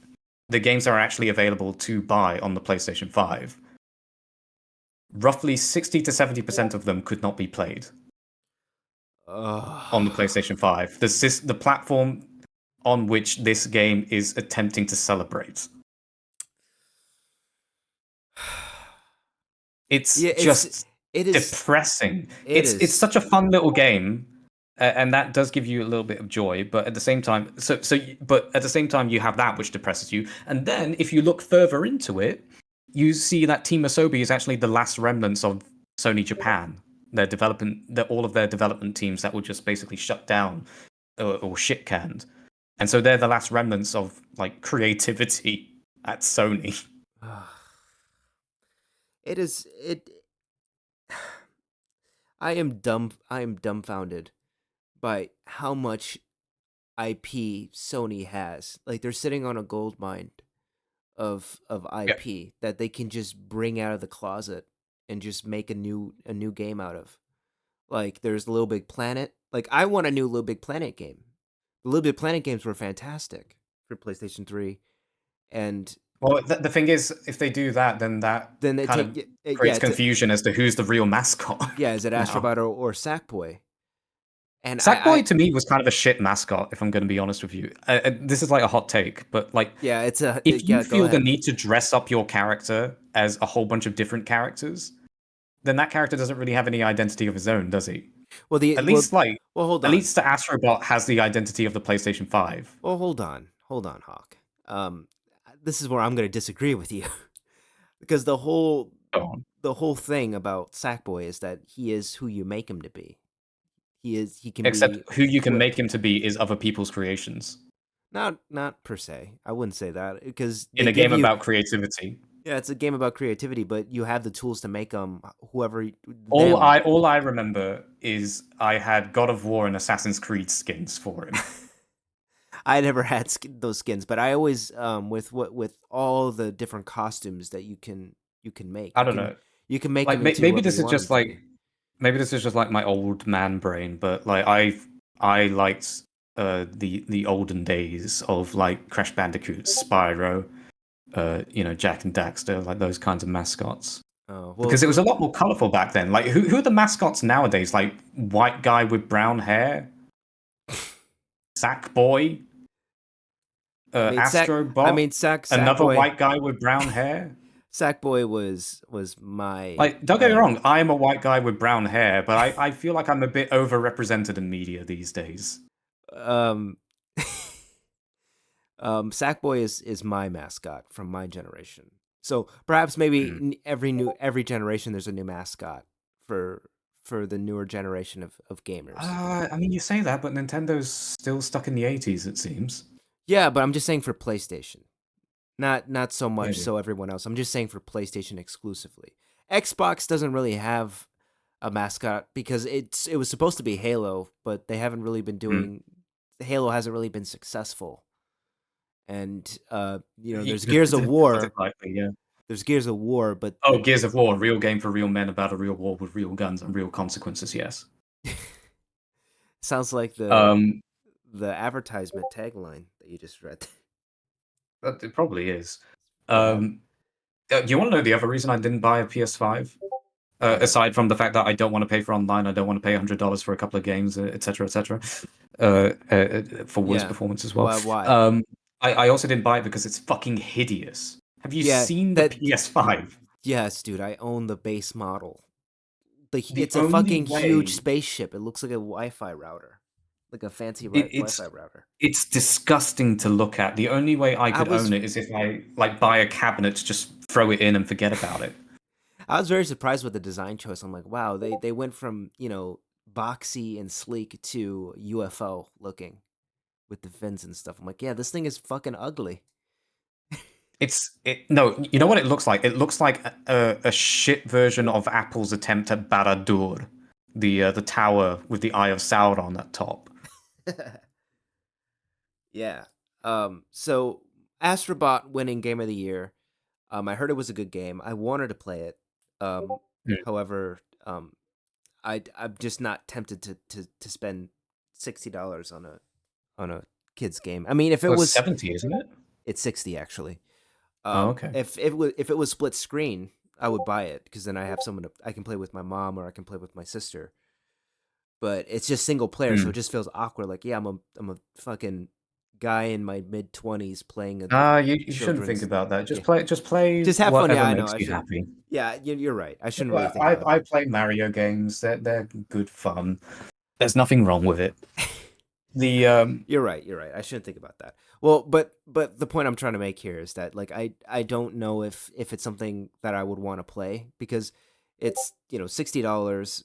the games that are actually available to buy on the PlayStation 5. Roughly 60 to 70% of them could not be played on the PlayStation 5. The platform on which this game is attempting to celebrate. It's Yeah, just it is depressing. it It's is. such a fun little game, and that does give you a little bit of joy. But at the same time, but at the same time, you have that which depresses you. And then if you look further into it, you see that Team Asobi is actually the last remnants of Sony Japan. All of their development teams that were just basically shut down or shit canned, and so they're the last remnants of like creativity at Sony. It is it. I am dumbfounded by how much IP Sony has. Like they're sitting on a gold mine of Yeah. IP that they can just bring out of the closet and just make a new game out of. Like there's Little Big Planet. Like I want a new Little Big Planet game. The Little Big Planet games were fantastic for PlayStation 3, and Well, the thing is, if they do that, then that then they kind take of yeah creates to confusion as to who's the real mascot yeah, is it now. Astrobot or Sackboy? And Sackboy to me was kind of a shit mascot, if I'm going to be honest with you. This is like a hot take, but like, yeah, if you yeah. Go feel the ahead. need to dress up your character as a whole bunch of different characters, then that character doesn't really have any identity of his own, does he? Well, At least like, hold at on. least the Astrobot has the identity of the PlayStation 5. Well, hold on, Hawk. This is where I'm going to disagree with you because Go on. the whole thing about Sackboy is that he is who you make him to be. He can Except be who you can what make him to be is other people's creations not per se. I wouldn't say that because in they a give game you about creativity. yeah, it's a game about creativity, but you have the tools to make them whoever All them. I remember is I had God of War and Assassin's Creed skins for him. I never had those skins, but I always with all the different costumes that you can make. I don't know. You can make Like them into maybe whoever this you is want them just to like be. maybe this is just like my old man brain, but like I liked the olden days of like Crash Bandicoot, Spyro, Jack and Daxter, like those kinds of mascots. Oh well, Because it was a lot more colorful back then. Like who are the mascots nowadays? Like white guy with brown hair, Sackboy, I Astrobot, mean another white guy with brown hair. Sackboy was my Like, don't get me wrong, I'm a white guy with brown hair, but I feel like I'm a bit overrepresented in media these days. um Sackboy is my mascot from my generation. So perhaps maybe Mm. every generation there's a new mascot for the newer generation of gamers. I mean, you say that, but Nintendo's still stuck in the 80s, it seems. Yeah, but I'm just saying for PlayStation. Not so much Maybe. so everyone else. I'm just saying for PlayStation exclusively. Xbox doesn't really have a mascot because it was supposed to be Halo, but they haven't really been Mm. doing Halo hasn't really been successful. And there's Gears of To put it War. lightly, yeah. There's Gears of War, but Oh, Gears of War, real game for real men about a real war with real guns and real consequences, yes. sounds like Um, the advertisement tagline that you just read. it probably is. Bad. Do you want to know the other reason I didn't buy a PS5? Right. Aside from the fact that I don't want to pay for online, I don't want to pay $100 for a couple of games, etc., etc., for voice Yeah. performance as well. Why? Um, I also didn't buy it because it's fucking hideous. Have you Yeah, seen the that PS5? yes, dude, I own the base model. The It's a only fucking huge way spaceship. It looks like a Wi-Fi router. Like a fancy it, Wi-Fi it's router. it's disgusting to look at. The only way I I could own was it is if I like buy a cabinet, just throw it in and forget about it. I was very surprised with the design choice. I'm like, wow, they went from, boxy and sleek to UFO looking with the fins and stuff. I'm like, yeah, this thing is fucking ugly. No, you know what it looks like? It looks like a shit version of Apple's attempt at Barad-dûr, the tower with the Eye of Sauron at top. Yeah. So Astrobot winning game of the year. I heard it was a good game. I wanted to play it. Um, Mm. however, I'm just not tempted to spend $60 on a kids game. I mean, if it Oh, it's was 70, isn't it? it's 60 actually. Oh, okay. If it was split screen, I would buy it because then I can play with my mom or I can play with my sister. But it's just single player, so it Mm. just feels awkward. Like, yeah, I'm a fucking guy in my mid-20s playing a You shouldn't think children's about that. game. Just play Just have fun. Yeah, whatever I know. makes I you shouldn't. happy. Yeah, you're right. I shouldn't really Well, think about I that. play Mario games. They're good fun. There's nothing wrong with it. The You're right. You're right. I shouldn't think about that. Well, but the point I'm trying to make here is that like I don't know if it's something that I would want to play because it's $60.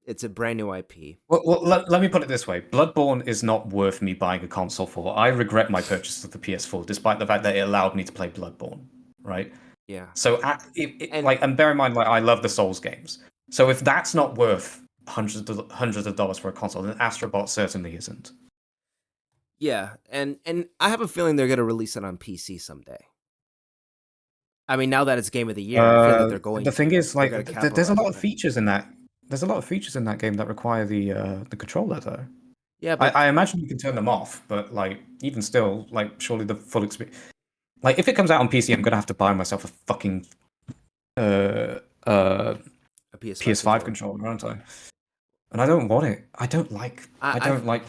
It's a brand new IP. let me put it this way: Bloodborne is not worth me buying a console for. I regret my purchase of the PS4, despite the fact that it allowed me to play Bloodborne. Right. Yeah, So, and and bear in mind, like I love the Souls games. So if that's not worth hundreds of dollars for a console, then Astrobot certainly isn't. yeah, and I have a feeling they're gonna release it on PC someday. I mean, now that it's Game of the Year, I feel that they're going The thing to. is, They're like, gonna there's a capitalize lot on of it. features in that. There's a lot of features in that game that require the controller, though. Yeah, but I imagine you can turn them off, but like, even still, like, surely the full experience. Like, if it comes out on PC, I'm gonna have to buy myself a fucking uh uh a PS5 PS5 controller. controller, aren't I? And I don't want it. I I don't like they'll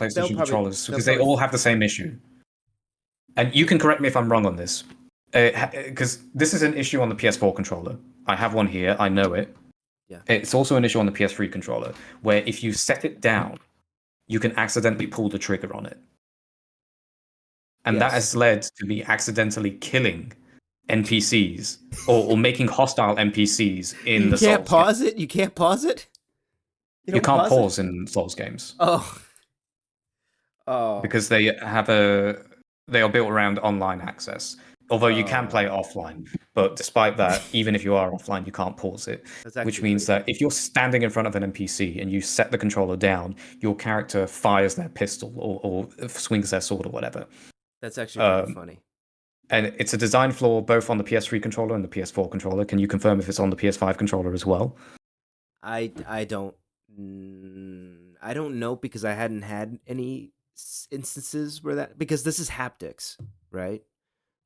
PlayStation probably controllers they'll because they probably all have the same issue. And you can correct me if I'm wrong on this, because this is an issue on the PS4 controller. I have one here. I know it. yeah. It's also an issue on the PS3 controller, where if you set it down, you can accidentally pull the trigger on it, and that Yes. has led to me accidentally killing NPCs or making hostile NPCs in You the can't Souls game. pause it. You can't pause it. You You don't can't pause it. pause in Souls games Oh. Oh. because they are built around online access. Although you can Oh. play it offline, but despite that, even if you are offline, you can't pause it. That's Which actually means pretty that funny. if you're standing in front of an NPC and you set the controller down, your character fires their pistol or swings their sword or whatever. That's actually pretty Um, funny. and it's a design flaw both on the PS3 controller and the PS4 controller. Can you confirm if it's on the PS5 controller as well? I don't I don't know because I hadn't had any instances where that because this is haptics, right?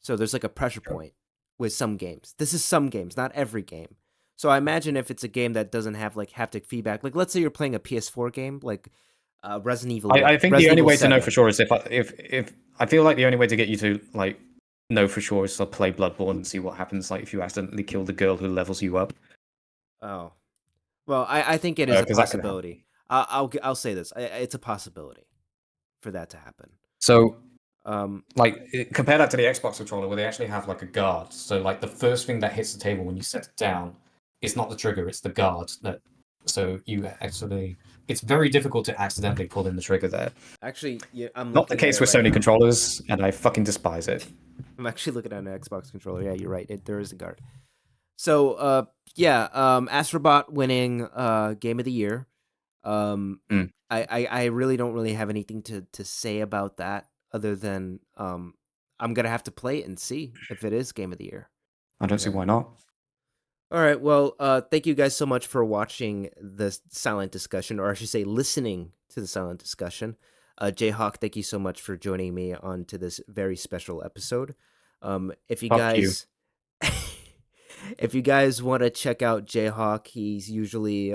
So there's like a pressure point with some games. This is some games, not every game. So I imagine if it's a game that doesn't have like haptic feedback, like let's say you're playing a PS4 game, like I think the Resident only Evil way to know for 7. sure is if I feel like the only way to get you to like know for sure is to play Bloodborne and see what happens like if you accidentally kill the girl who levels you up, Oh, well, I think it is a because that could possibility. happen. I'll say this: it's a possibility for that to happen. So Um, compare that to the Xbox controller where they actually have like a guard. So like the first thing that hits the table when you set it down is not the trigger, it's the guard that. So you actually, it's very difficult to accidentally pull in the trigger there. actually, yeah, I'm Not the looking at case it with right Sony now. controllers, and I fucking despise it. I'm actually looking at an Xbox controller. Yeah, you're right. There is a guard. So, yeah, Astrobot winning game of the year. Um, Mm, I really don't really have anything to say about that other than I'm gonna have to play it and see if it is game of the year. I don't You see know. why not. All right. Well, thank you guys so much for watching the silent discussion, or I should say, listening to the silent discussion. Jhawk, thank you so much for joining me on to this very special episode. If you Fuck you. guys, If you guys want to check out Jhawk, he's usually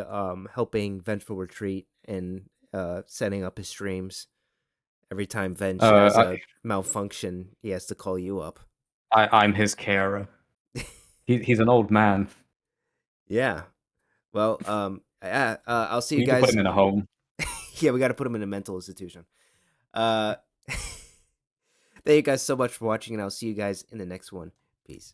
helping Vengeful Retreat and setting up his streams. Every time Venge has Uh, a malfunction, he has to call you up. I'm his carer. He's an old man. Yeah. Well, I'll see you We need to put guys. him in a home. Yeah, we got to put him in a mental institution. Uh, thank you guys so much for watching, and I'll see you guys in the next one. Peace.